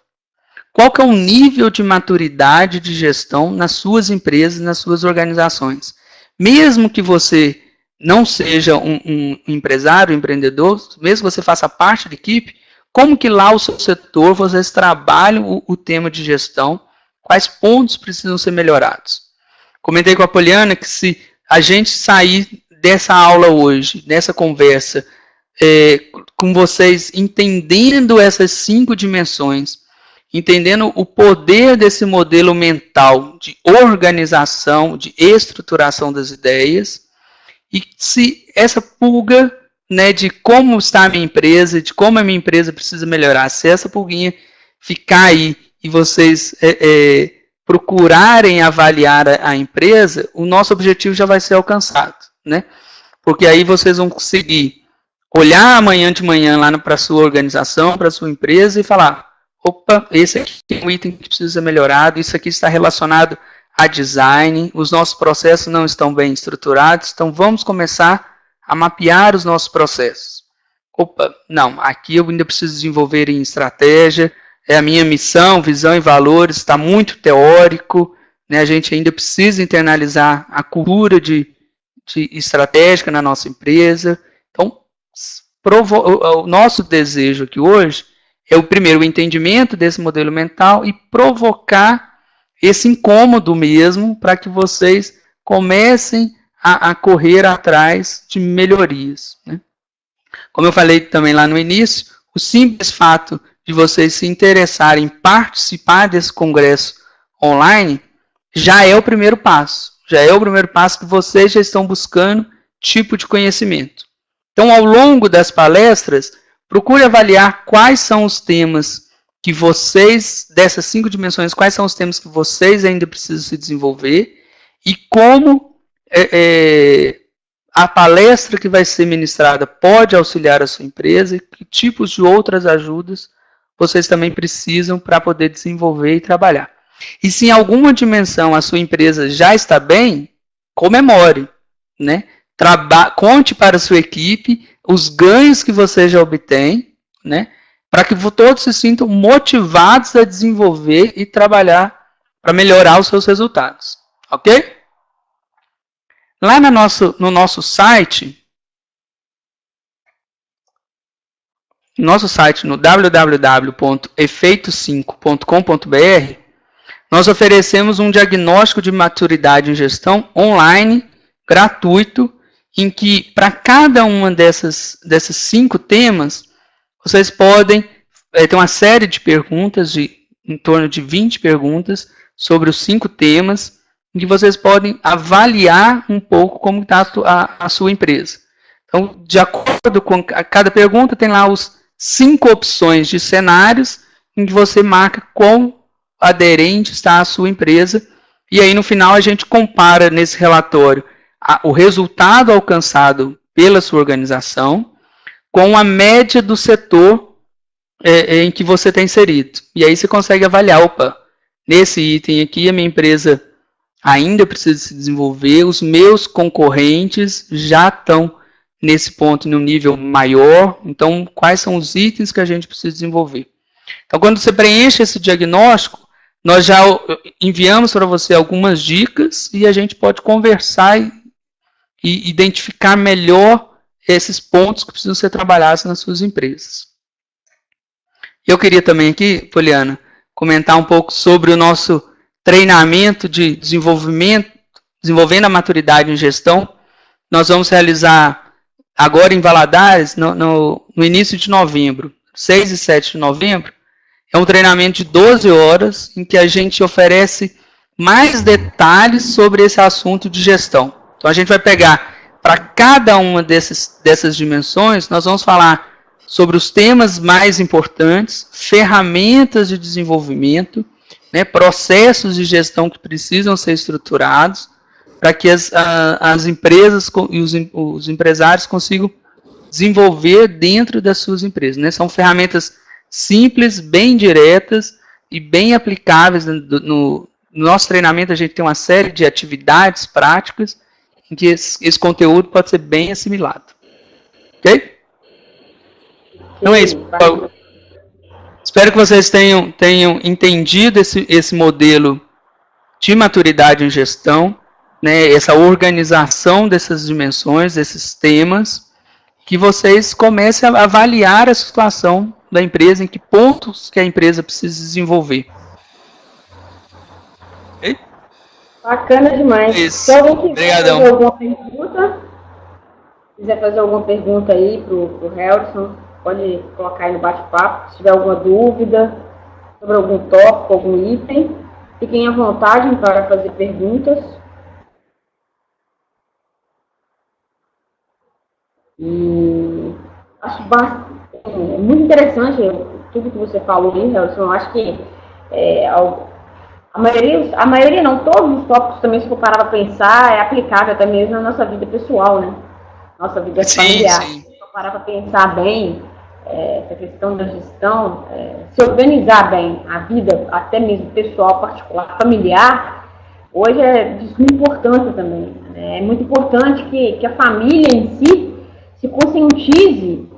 Qual que é o nível de maturidade de gestão nas suas empresas, nas suas organizações? Mesmo que você não seja um empresário, um empreendedor, mesmo que você faça parte da equipe, como que lá o seu setor, vocês trabalham o tema de gestão, quais pontos precisam ser melhorados? Comentei com a Poliana que se a gente sair dessa aula hoje, dessa conversa, com vocês entendendo essas 5 dimensões, entendendo o poder desse modelo mental de organização, de estruturação das ideias, e se essa pulga, né, de como está a minha empresa, de como a minha empresa precisa melhorar, se essa pulguinha ficar aí e vocês procurarem avaliar a empresa, o nosso objetivo já vai ser alcançado, né? Porque aí vocês vão conseguir olhar amanhã de manhã lá para a sua organização, para a sua empresa e falar, opa, esse aqui é um item que precisa ser melhorado, isso aqui está relacionado a design, os nossos processos não estão bem estruturados, então vamos começar a mapear os nossos processos. Opa, não, aqui eu ainda preciso desenvolver em estratégia, é a minha missão, visão e valores, está muito teórico, né? A gente ainda precisa internalizar a cultura de estratégica na nossa empresa. Então, o nosso desejo aqui hoje é o primeiro o entendimento desse modelo mental e provocar esse incômodo mesmo para que vocês comecem a correr atrás de melhorias, né? Como eu falei também lá no início, o simples fato de vocês se interessarem em participar desse congresso online já é o primeiro passo. Já é o primeiro passo que vocês já estão buscando tipo de conhecimento. Então, ao longo das palestras, procure avaliar quais são os temas que vocês, dessas 5 dimensões, quais são os temas que vocês ainda precisam se desenvolver e como a palestra que vai ser ministrada pode auxiliar a sua empresa e que tipos de outras ajudas vocês também precisam para poder desenvolver e trabalhar. E se em alguma dimensão a sua empresa já está bem, comemore, né? Conte para a sua equipe os ganhos que você já obtém, né? Para que todos se sintam motivados a desenvolver e trabalhar para melhorar os seus resultados. Ok? Lá no nosso site, no www.efeito5.com.br, nós oferecemos um diagnóstico de maturidade em gestão online, gratuito, em que para cada uma desses 5 temas, vocês podem ter uma série de perguntas, em torno de 20 perguntas, sobre os 5 temas, em que vocês podem avaliar um pouco como está a sua empresa. Então, de acordo com cada pergunta, tem lá os 5 opções de cenários em que você marca quão aderente está a sua empresa. E aí, no final, a gente compara nesse relatório o resultado alcançado pela sua organização com a média do setor em que você está inserido. E aí você consegue avaliar, opa, nesse item aqui a minha empresa ainda precisa se desenvolver, os meus concorrentes já estão nesse ponto, no nível maior, então quais são os itens que a gente precisa desenvolver. Então, quando você preenche esse diagnóstico, nós já enviamos para você algumas dicas e a gente pode conversar e identificar melhor esses pontos que precisam ser trabalhados nas suas empresas. Eu queria também aqui, Poliana, comentar um pouco sobre o nosso treinamento de desenvolvendo a maturidade em gestão. Nós vamos realizar agora em Valadares, no início de novembro, 6 e 7 de novembro. É um treinamento de 12 horas em que a gente oferece mais detalhes sobre esse assunto de gestão. Então, a gente vai pegar para cada uma dessas dimensões, nós vamos falar sobre os temas mais importantes, ferramentas de desenvolvimento, né, processos de gestão que precisam ser estruturados para que as empresas e os empresários consigam desenvolver dentro das suas empresas, né? São ferramentas simples, bem diretas e bem aplicáveis. No nosso treinamento, a gente tem uma série de atividades práticas em que esse conteúdo pode ser bem assimilado. Ok? Então é isso, pessoal. Espero que vocês tenham entendido esse modelo de maturidade em gestão, né, essa organização dessas dimensões, desses temas, que vocês comecem a avaliar a situação da empresa, em que pontos que a empresa precisa desenvolver. Okay? Bacana demais. Isso. Se alguém quiser fazer alguma pergunta aí pro Helderson, pode colocar aí no bate-papo. Se tiver alguma dúvida sobre algum tópico, algum item, fiquem à vontade para fazer perguntas. E acho muito interessante tudo que você falou aí, Helderson. Acho que a maioria não, todos os tópicos também, se for parar para pensar, é aplicável até mesmo na nossa vida pessoal, né? Nossa vida familiar. Sim. Se for parar para pensar bem, essa questão da gestão, se organizar bem a vida, até mesmo pessoal, particular, familiar, hoje é de suma importância também. Né? É muito importante que a família em si se conscientize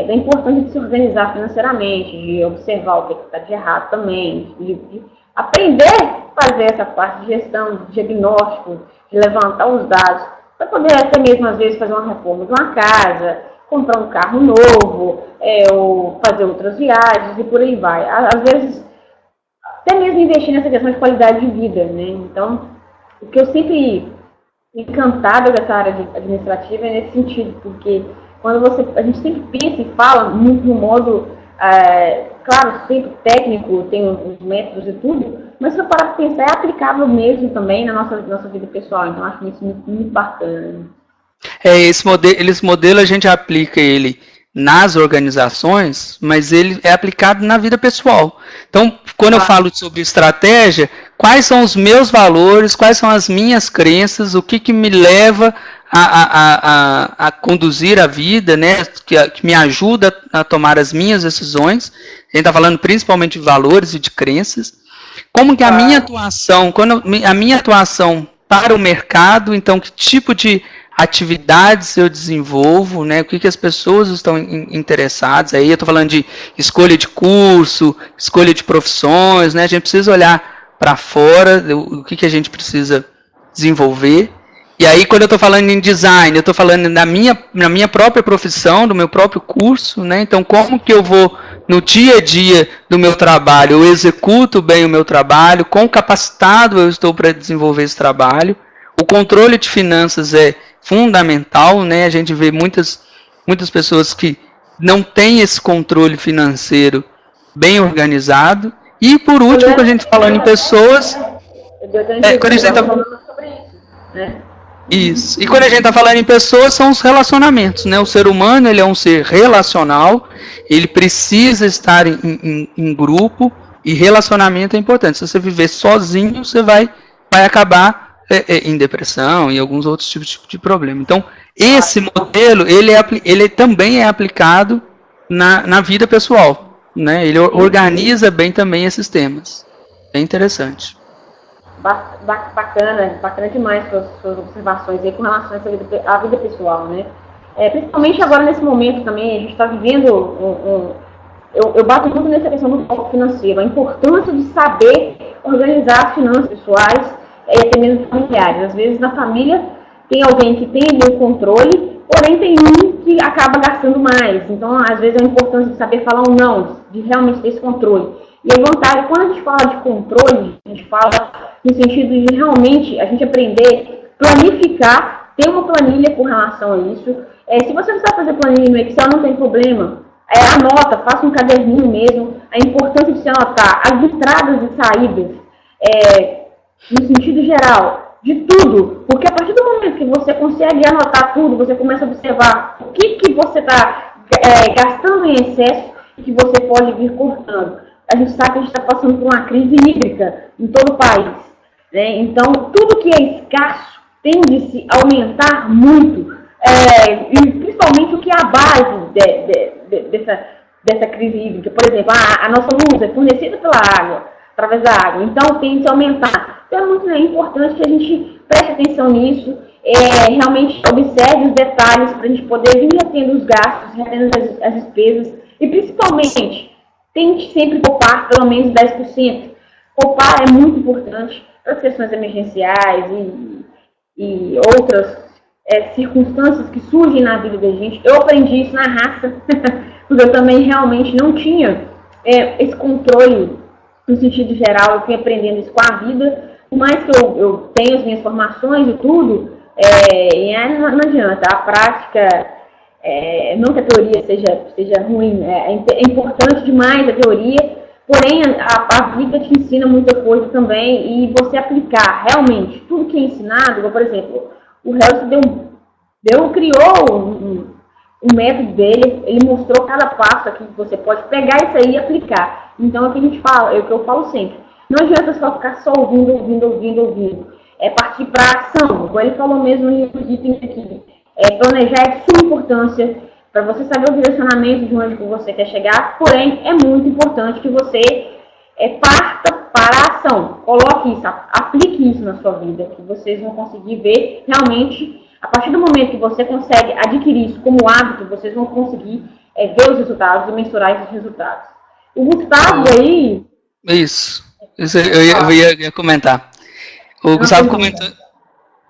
da importância de se organizar financeiramente, de observar o que está de errado também, de aprender a fazer essa parte de gestão, de diagnóstico, de levantar os dados, para poder até mesmo, às vezes, fazer uma reforma de uma casa, comprar um carro novo, ou fazer outras viagens e por aí vai. Às vezes, até mesmo investir nessa questão de qualidade de vida, né? Então, o que eu sempre encantado dessa área administrativa é nesse sentido, porque quando a gente sempre pensa e fala muito no modo, claro, sempre técnico, tem os métodos e tudo, mas se eu parar para pensar, é aplicável mesmo também na nossa vida pessoal, então acho isso muito, muito bacana. Esse modelo a gente aplica ele nas organizações, mas ele é aplicado na vida pessoal. Então, quando eu falo sobre estratégia, quais são os meus valores, quais são as minhas crenças, o que me leva a conduzir a vida, né, que me ajuda a tomar as minhas decisões. A gente está falando principalmente de valores e de crenças. Como que a minha atuação, para o mercado, então que tipo de atividades eu desenvolvo, né? O que as pessoas estão interessadas. Aí eu estou falando de escolha de curso, escolha de profissões, né? A gente precisa olhar para fora, o que a gente precisa desenvolver. E aí, quando eu estou falando em design, eu estou falando na minha própria profissão, do meu próprio curso, né? Então, como que eu vou, no dia a dia do meu trabalho, eu executo bem o meu trabalho, quão capacitado eu estou para desenvolver esse trabalho. O controle de finanças é fundamental, né? A gente vê muitas pessoas que não têm esse controle financeiro bem organizado. E, por último, quando a gente falando em pessoas... quando a gente está falando sobre isso, né? Isso. E quando a gente está falando em pessoas, são os relacionamentos, né? O ser humano, ele é um ser relacional, ele precisa estar em grupo, e relacionamento é importante. Se você viver sozinho, você vai acabar em depressão e alguns outros tipos de problema. Então, esse modelo, ele também é aplicado na vida pessoal, né? Ele organiza bem também esses temas. É interessante. Bacana demais suas observações aí com relação à vida pessoal, né? Principalmente agora nesse momento também, a gente está vivendo eu bato muito nessa questão do foco financeiro, a importância de saber organizar as finanças pessoais e até mesmo familiares. Às vezes na família tem alguém que tem ali o controle, porém tem um que acaba gastando mais. Então, às vezes é a importância de saber falar um não, de realmente ter esse controle. E a vantagem, quando a gente fala de controle, a gente fala no sentido de realmente a gente aprender, planificar, ter uma planilha com relação a isso. Se você não sabe fazer planilha no Excel, não tem problema. Anota, faça um caderninho mesmo. A importância de se anotar as entradas e saídas, no sentido geral, de tudo. Porque a partir do momento que você consegue anotar tudo, você começa a observar o que você está gastando em excesso e que você pode vir cortando. A gente sabe que a gente está passando por uma crise hídrica em todo o país, né? Então, tudo que é escasso tende a aumentar muito, e principalmente o que é a base dessa crise hídrica. Por exemplo, a nossa luz é fornecida pela água, através da água, então tende a aumentar. Então, é muito importante que a gente preste atenção nisso, realmente observe os detalhes para a gente poder vir retendo os gastos, retendo as despesas e, principalmente, tente sempre poupar pelo menos 10%. Poupar é muito importante para as questões emergenciais e outras circunstâncias que surgem na vida da gente. Eu aprendi isso na raça, porque eu também realmente não tinha esse controle no sentido geral. Eu fui aprendendo isso com a vida. Por mais que eu tenha as minhas formações e tudo, não adianta. A prática... não que a teoria seja ruim, é importante demais a teoria, porém a vida te ensina muita coisa também, e você aplicar realmente tudo que é ensinado. Por exemplo, o Helson criou um método dele, ele mostrou cada passo aqui que você pode pegar isso aí e aplicar. Então é o que a gente fala, é o que eu falo sempre. Não adianta só ficar só ouvindo. É partir para a ação, como ele falou mesmo no item aqui. Planejar é de suma importância para você saber o direcionamento de onde você quer chegar, porém é muito importante que você parta para a ação. Coloque isso, aplique isso na sua vida, que vocês vão conseguir ver realmente, a partir do momento que você consegue adquirir isso como hábito, vocês vão conseguir ver os resultados e mensurar esses resultados. O Gustavo aí... Isso eu ia comentar. O Gustavo comentou...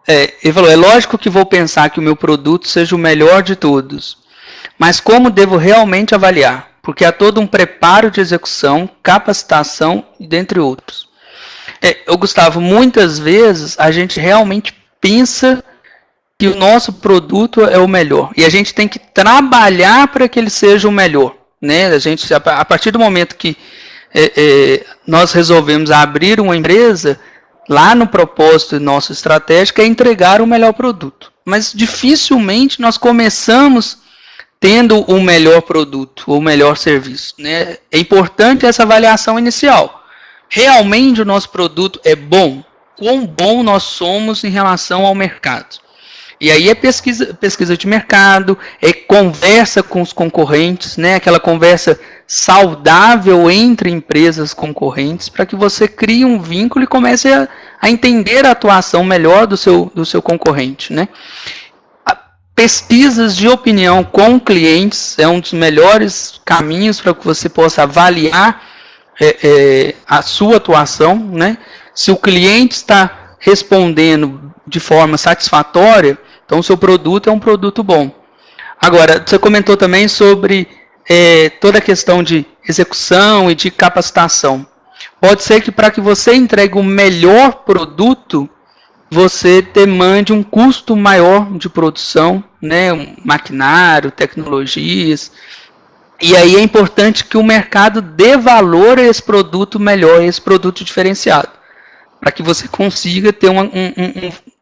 ele falou, é lógico que vou pensar que o meu produto seja o melhor de todos, mas como devo realmente avaliar? Porque há todo um preparo de execução, capacitação, dentre outros. Gustavo, muitas vezes a gente realmente pensa que o nosso produto é o melhor, e a gente tem que trabalhar para que ele seja o melhor, né? A partir do momento que nós resolvemos abrir uma empresa, lá no propósito nosso estratégico é entregar o melhor produto. Mas dificilmente nós começamos tendo o melhor produto, ou o melhor serviço, né? É importante essa avaliação inicial. Realmente o nosso produto é bom? Quão bom nós somos em relação ao mercado? E aí é pesquisa de mercado, é conversa com os concorrentes, né? Aquela conversa saudável entre empresas concorrentes, para que você crie um vínculo e comece a entender a atuação melhor do seu concorrente, né? Pesquisas de opinião com clientes é um dos melhores caminhos para que você possa avaliar a sua atuação, né? Se o cliente está respondendo de forma satisfatória, então o seu produto é um produto bom. Agora, você comentou também sobre toda a questão de execução e de capacitação. Pode ser que para que você entregue o melhor produto, você demande um custo maior de produção, né, um maquinário, tecnologias, e aí é importante que o mercado dê valor a esse produto melhor, a esse produto diferenciado, para que você consiga ter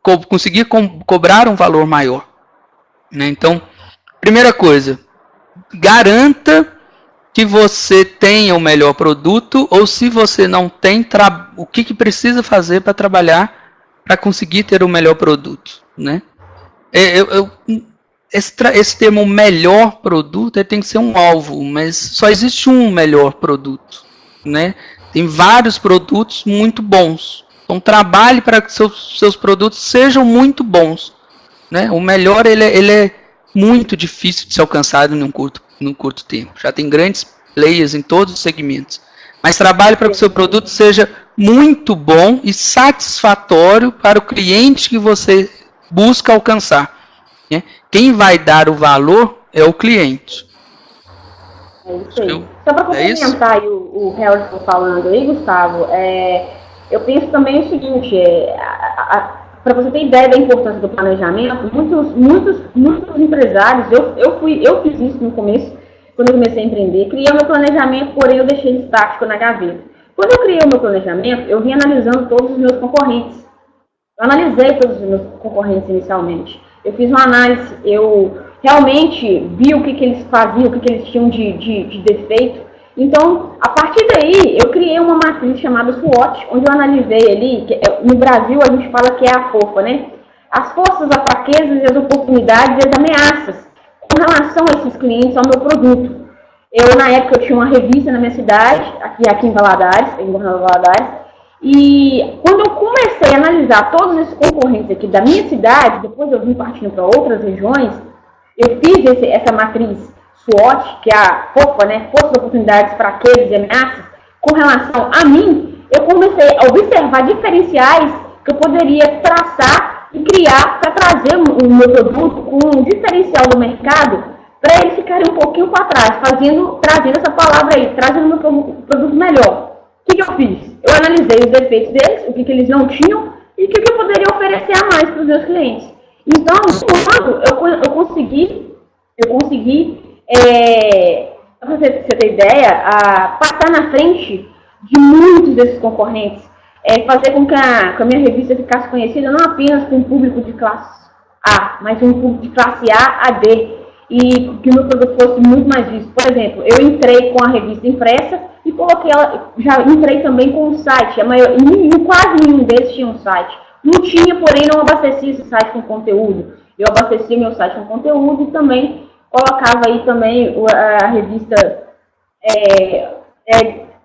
conseguir cobrar um valor maior, né? Então, primeira coisa, garanta que você tenha o melhor produto, ou se você não tem, o que precisa fazer para trabalhar para conseguir ter o melhor produto, né? Esse termo melhor produto tem que ser um alvo, mas só existe um melhor produto, né? Tem vários produtos muito bons. Então trabalhe para que seus produtos sejam muito bons, né? O melhor ele é muito difícil de ser alcançado num curto tempo. Já tem grandes players em todos os segmentos. Mas trabalhe para que o seu produto seja muito bom e satisfatório para o cliente que você busca alcançar, né? Quem vai dar o valor é o cliente. É isso aí. Só para complementar aí o Harrison falando aí, Gustavo, eu penso também o seguinte, para você ter ideia da importância do planejamento, muitos empresários, eu fiz isso no começo, quando eu comecei a empreender, criei o meu planejamento, porém eu deixei ele estático na gaveta. Quando eu criei o meu planejamento, eu vim analisando todos os meus concorrentes. Eu analisei todos os meus concorrentes inicialmente. Eu fiz uma análise, eu realmente vi o que eles faziam, o que eles tinham de defeito. Então, a partir daí, eu criei uma matriz chamada SWOT, onde eu analisei ali, no Brasil a gente fala que é a FOFA, né? As forças, as fraquezas, as oportunidades e as ameaças com relação a esses clientes ao meu produto. Na época, eu tinha uma revista na minha cidade, aqui em Valadares, em Governador Valadares, e quando eu comecei a analisar todos esses concorrentes aqui da minha cidade, depois eu vim partindo para outras regiões, eu fiz essa matriz SWOT, que é a FOFA, né, forças, oportunidades, fraquezas e ameaças, com relação a mim, eu comecei a observar diferenciais que eu poderia traçar e criar para trazer o meu produto com um diferencial do mercado, para eles ficarem um pouquinho para trás, trazendo essa palavra aí, trazendo o meu produto melhor. O que eu fiz? Eu analisei os defeitos deles, o que eles não tinham e o que eu poderia oferecer a mais para os meus clientes. Então, eu consegui, para você ter ideia, passar na frente de muitos desses concorrentes, fazer com que a minha revista ficasse conhecida não apenas com um público de classe A, mas um público de classe A a D, e que o meu produto fosse muito mais visto. Por exemplo, eu entrei com a revista impressa e coloquei ela, já entrei também com um site, quase nenhum deles tinha um site. Não tinha, porém não abastecia esse site com conteúdo. Eu abastecia meu site com conteúdo e também colocava aí também a revista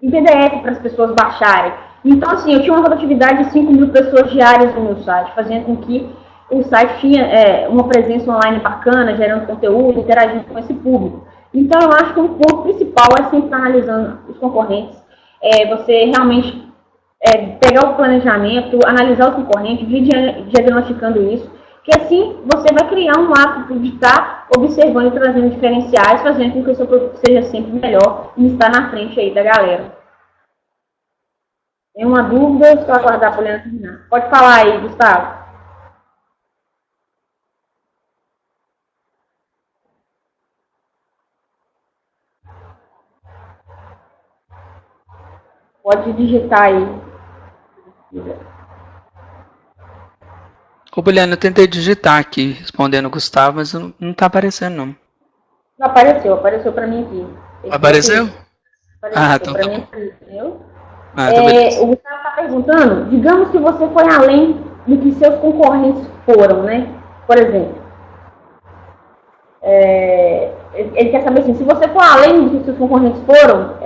em PDF para as pessoas baixarem. Então, assim, eu tinha uma rotatividade de 5 mil pessoas diárias no meu site, fazendo com que o site tinha uma presença online bacana, gerando conteúdo, interagindo com esse público. Então, eu acho que um ponto principal é sempre estar analisando os concorrentes, você realmente pegar o planejamento, analisar o concorrente, diagnosticando isso, que assim você vai criar um hábito de estar observando e trazendo diferenciais, fazendo com que o seu produto seja sempre melhor e estar na frente aí da galera. Tem uma dúvida? Só aguardar a Poliana terminar. Pode falar aí, Gustavo. Pode digitar aí. Ô, Poliana, eu tentei digitar aqui, respondendo o Gustavo, mas não está aparecendo, não. Não apareceu para mim aqui. Apareceu? Então tá bom. O Gustavo está perguntando, digamos que você foi além do que seus concorrentes foram, né? Por exemplo, ele quer saber assim, se você for além do que seus concorrentes foram,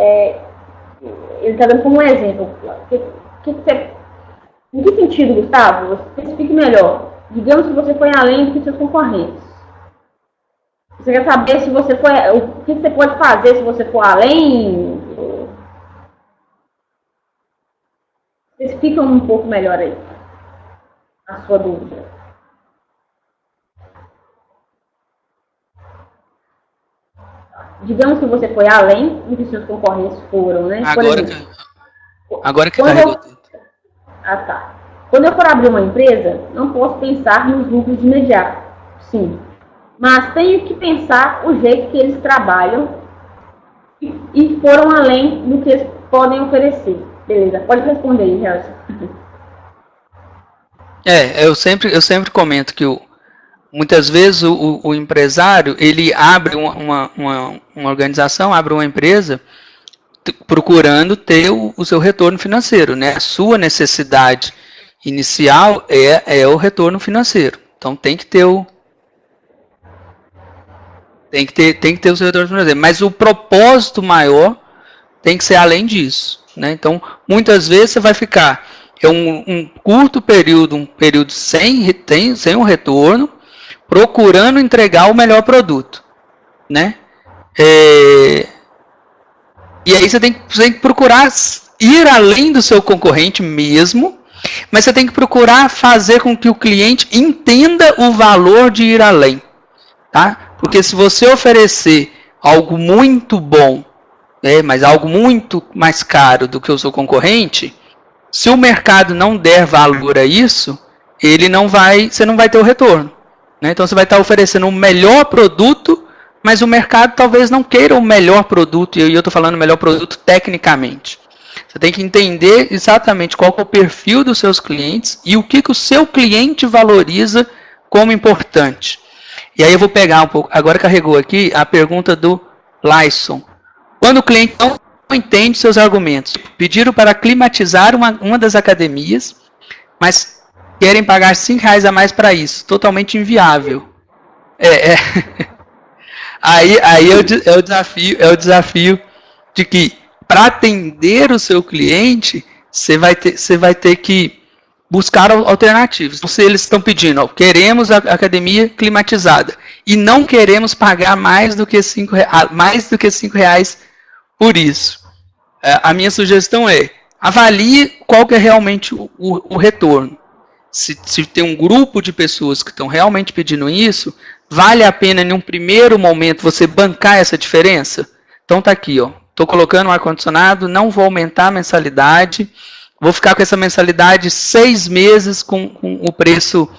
ele está dando como um exemplo. Em que sentido, Gustavo? Você explique melhor. Digamos que você foi além do que seus concorrentes. Você quer saber se você foi, o que você pode fazer se você for além? Explica um pouco melhor aí a sua dúvida. Digamos que você foi além do que seus concorrentes foram, né? Agora que carregou tudo. Tá. Quando eu for abrir uma empresa, não posso pensar nos lucros de imediato. Sim. Mas tenho que pensar o jeito que eles trabalham e foram além do que eles podem oferecer. Beleza, pode responder aí, Harrison. Eu sempre comento que muitas vezes o empresário, ele abre uma organização, abre uma empresa procurando ter o seu retorno financeiro, né? A sua necessidade inicial é o retorno financeiro. Então tem que ter o seu retorno financeiro. Mas o propósito maior tem que ser além disso, né? Então muitas vezes você vai ficar um curto período, um período sem um retorno, procurando entregar o melhor produto, né? E aí você tem que procurar ir além do seu concorrente mesmo, mas você tem que procurar fazer com que o cliente entenda o valor de ir além, tá? Porque se você oferecer algo muito bom, mas algo muito mais caro do que o seu concorrente, se o mercado não der valor a isso, você não vai ter o retorno, né? Então você vai estar oferecendo o melhor produto, mas o mercado talvez não queira o melhor produto, e eu estou falando melhor produto tecnicamente. Você tem que entender exatamente qual é o perfil dos seus clientes e o que o seu cliente valoriza como importante. E aí eu vou pegar um pouco, agora carregou aqui a pergunta do Lyson. Quando o cliente não entende seus argumentos, pediram para climatizar uma das academias, mas querem pagar R$5 a mais para isso, totalmente inviável. Aí é o desafio de que para atender o seu cliente, você vai ter que buscar alternativas. Então, se eles estão pedindo, queremos a academia climatizada e não queremos pagar mais do que R$5 por isso. A minha sugestão é, avalie qual que é realmente o retorno. Se tem um grupo de pessoas que estão realmente pedindo isso, vale a pena em um primeiro momento você bancar essa diferença? Então tá aqui, estou colocando um ar-condicionado, não vou aumentar a mensalidade, vou ficar com essa mensalidade 6 meses com o preço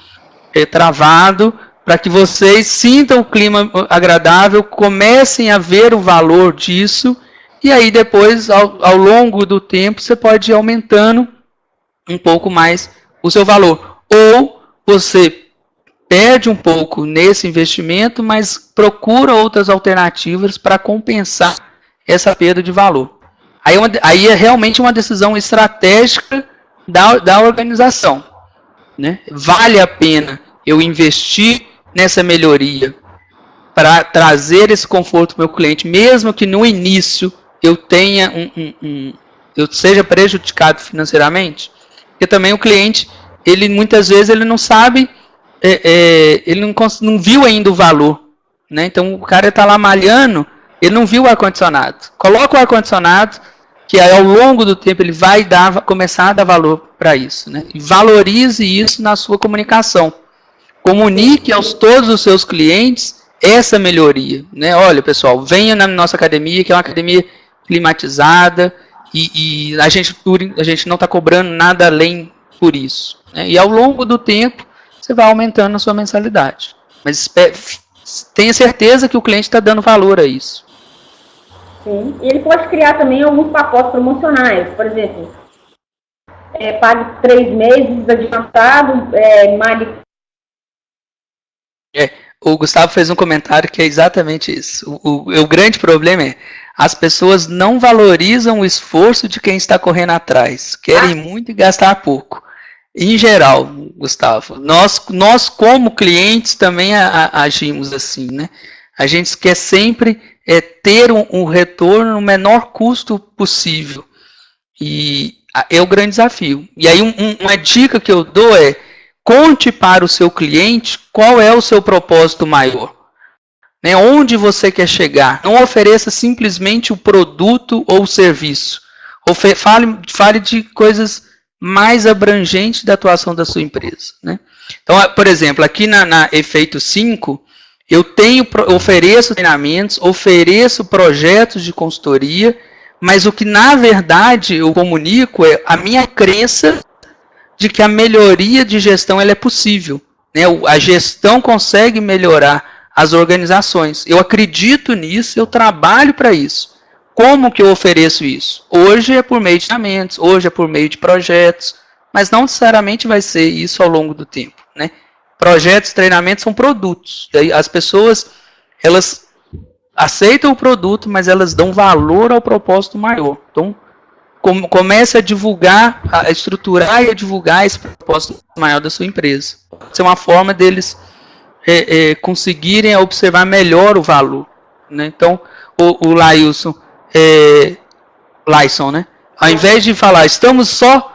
travado, para que vocês sintam o clima agradável, comecem a ver o valor disso, e aí depois, ao longo do tempo, você pode ir aumentando um pouco mais o seu valor. Ou você perde um pouco nesse investimento, mas procura outras alternativas para compensar essa perda de valor. Aí é realmente uma decisão estratégica da organização, né? Vale a pena eu investir nessa melhoria para trazer esse conforto para o meu cliente, mesmo que no início eu tenha eu seja prejudicado financeiramente? Porque também o cliente, ele muitas vezes ele não sabe, ele não viu ainda o valor, né? Então o cara está lá malhando, ele não viu o ar-condicionado. Coloca o ar-condicionado, que aí, ao longo do tempo ele vai começar a dar valor para isso, né? E valorize isso na sua comunicação. Comunique aos todos os seus clientes essa melhoria, né? Olha, pessoal, venha na nossa academia, que é uma academia climatizada, e a gente não está cobrando nada além por isso, né? E ao longo do tempo você vai aumentando a sua mensalidade, mas tenha certeza que o cliente está dando valor a isso. Sim, e ele pode criar também alguns pacotes promocionais, por exemplo, pague 3 meses adiantado, O Gustavo fez um comentário que é exatamente isso. O grande problema é as pessoas não valorizam o esforço de quem está correndo atrás. Querem muito e gastar pouco. Em geral, Gustavo, nós como clientes também agimos assim, né? A gente quer sempre ter um retorno no menor custo possível. E é o grande desafio. E aí uma dica que eu dou é: conte para o seu cliente qual é o seu propósito maior, né? Onde você quer chegar. Não ofereça simplesmente o produto ou o serviço. Fale de coisas mais abrangentes da atuação da sua empresa, né? Então, por exemplo, aqui na Efeito 5, eu ofereço treinamentos, ofereço projetos de consultoria, mas o que na verdade eu comunico é a minha crença de que a melhoria de gestão ela é possível, né? A gestão consegue melhorar as organizações. Eu acredito nisso, eu trabalho para isso. Como que eu ofereço isso? Hoje é por meio de treinamentos, hoje é por meio de projetos, mas não necessariamente vai ser isso ao longo do tempo, né? Projetos, treinamentos são produtos. As pessoas, elas aceitam o produto, mas elas dão valor ao propósito maior. Então, comece a divulgar, a estruturar e a divulgar esse propósito maior da sua empresa. Pode ser uma forma deles conseguirem observar melhor o valor, né? Então, o Laison, né? Ao invés de falar, estamos só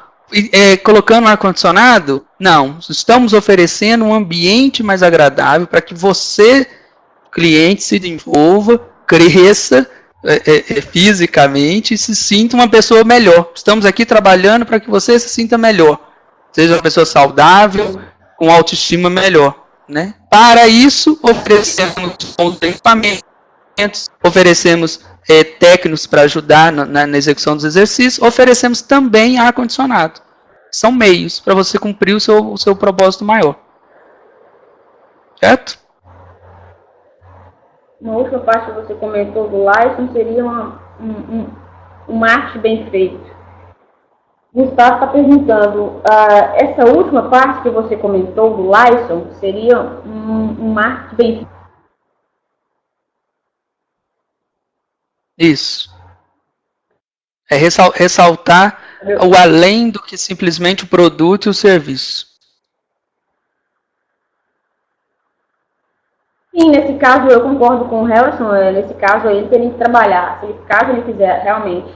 colocando um ar-condicionado, não, estamos oferecendo um ambiente mais agradável para que você, cliente, se desenvolva, cresça fisicamente e se sinta uma pessoa melhor. Estamos aqui trabalhando para que você se sinta melhor, seja uma pessoa saudável, com autoestima melhor, né? Para isso, oferecemos equipamentos, oferecemos técnicos para ajudar na execução dos exercícios, oferecemos também ar-condicionado. São meios para você cumprir o seu propósito maior. Certo? Uma última parte que você comentou do Laison seria um marketing bem feito. Gustavo está perguntando, essa última parte que você comentou do Laison seria um marketing bem feito? Isso. É ressaltar o além do que simplesmente o produto e o serviço. Sim, nesse caso eu concordo com o Harrison, nesse caso ele teria que trabalhar, caso ele quiser realmente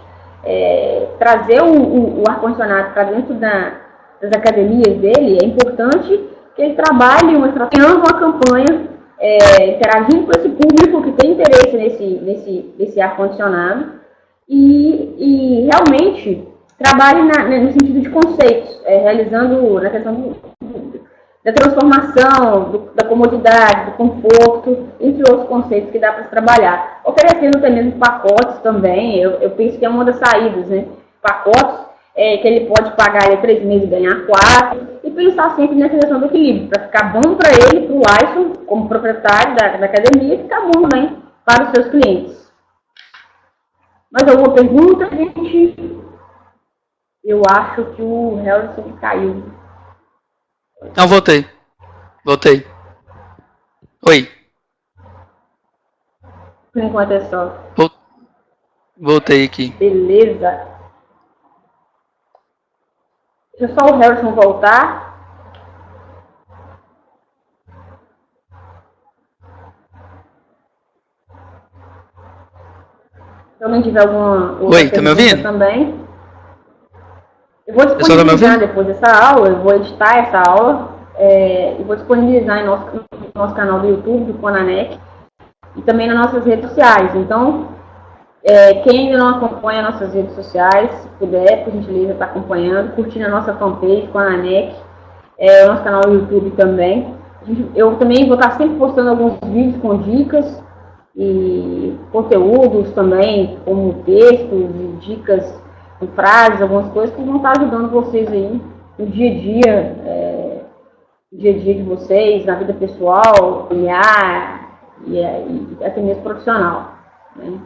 trazer o ar-condicionado para dentro das academias dele, é importante que ele trabalhe criando uma campanha, interagindo com esse público que tem interesse nesse ar-condicionado e realmente trabalhe no sentido de conceitos, realizando na questão da transformação, da comodidade, do conforto, entre outros conceitos que dá para trabalhar. Oferecendo também pacotes também, eu penso que é uma das saídas, né? Pacotes que ele pode pagar 3 meses e ganhar 4, e pensar sempre nessa questão do equilíbrio, para ficar bom para ele, para o Laison, como proprietário da academia, e ficar bom também para os seus clientes. Mais alguma pergunta, gente? Eu acho que o Harrison caiu. Não, voltei. Oi. Por enquanto é só. Voltei aqui. Beleza. Deixa só o Harrison voltar. Se alguém tiver alguma outra Oi, tá me ouvindo? Também. Eu vou disponibilizar depois dessa aula, eu vou editar essa aula e vou disponibilizar em nosso canal do YouTube, do Conanec, e também nas nossas redes sociais. Então, quem ainda não acompanha nossas redes sociais, se puder, por gentileza, está acompanhando, curtindo a nossa fanpage, Conanec, o nosso canal do YouTube também. Eu também vou estar sempre postando alguns vídeos com dicas e conteúdos também, como textos e dicas em frases, algumas coisas que vão estar ajudando vocês aí no dia a dia de vocês, na vida pessoal, familiar e até mesmo profissional, né?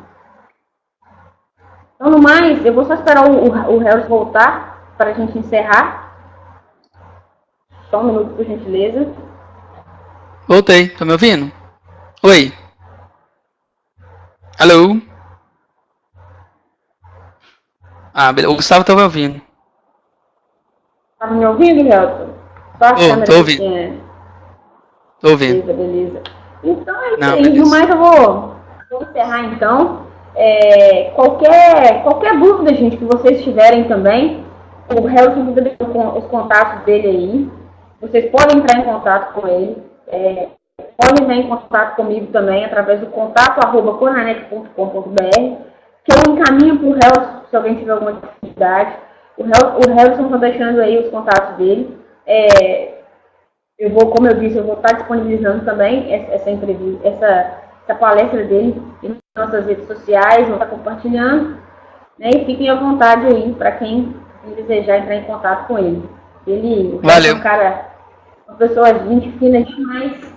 Então, no mais, eu vou só esperar o Harris voltar para a gente encerrar. Só um minuto, por gentileza. Voltei, tá me ouvindo? Oi. Alô? Beleza. O Gustavo tá me ouvindo. Tá me ouvindo, Helton? Só a câmera tô ouvindo. Tô ouvindo. Beleza. Então é isso aí. No mais, eu vou encerrar então. Qualquer dúvida, gente, que vocês tiverem também, o Helton deixou os contatos dele aí. Vocês podem entrar em contato com ele. Podem entrar em contato comigo também através do contato@conanec.com.br, que eu encaminho para o Helson se alguém tiver alguma dificuldade. O Helson está deixando aí os contatos dele. Como eu disse, eu vou estar disponibilizando também essa entrevista, essa palestra dele em nossas redes sociais, vou estar compartilhando, né? E fiquem à vontade aí para quem desejar entrar em contato com ele. Ele é um cara, uma pessoa gente fina demais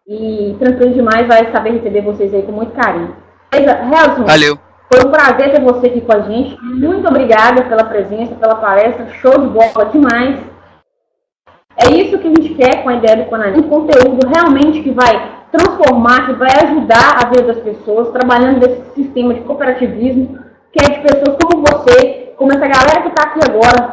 e tranquilo demais, vai saber receber vocês aí com muito carinho. Helson, valeu. Foi um prazer ter você aqui com a gente. Muito obrigada pela presença, pela palestra. Show de bola demais. É isso que a gente quer com a ideia do Conanec. Um conteúdo realmente que vai transformar, que vai ajudar a vida das pessoas, trabalhando nesse sistema de cooperativismo, que é de pessoas como você, como essa galera que está aqui agora,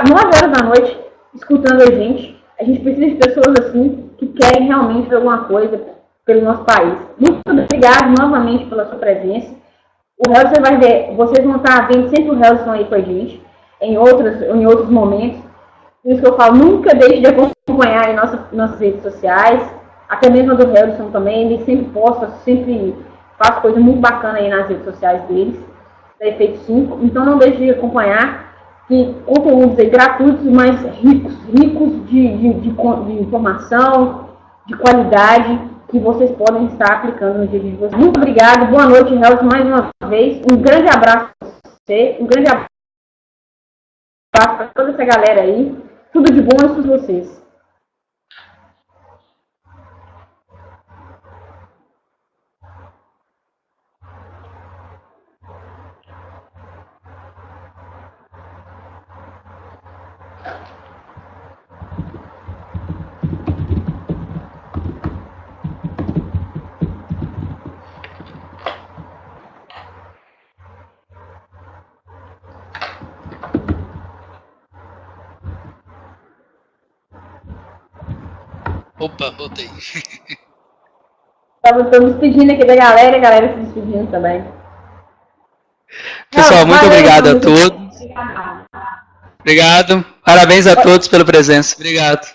9 horas da noite, escutando a gente. A gente precisa de pessoas assim, que querem realmente ver alguma coisa pelo nosso país. Muito obrigado novamente pela sua presença. O Helson vai ver, vocês vão estar vendo sempre o Helson aí com a gente, em outros momentos. Por isso que eu falo, nunca deixe de acompanhar em nossas redes sociais, até mesmo a do Helson também, ele sempre posta, sempre faz coisa muito bacana aí nas redes sociais deles, da Efeito 5. Então não deixe de acompanhar, que conteúdos aí gratuitos, mas ricos de informação, de qualidade, que vocês podem estar aplicando no dia de vocês. Muito obrigado, boa noite, Helson, mais uma vez. Um grande abraço para você, um grande abraço para toda essa galera aí. Tudo de bom a todos vocês. Opa, voltei. Estou me despedindo aqui da galera, a galera se despedindo também. Pessoal, muito obrigado a todos. Obrigado. Parabéns a todos pela presença. Obrigado.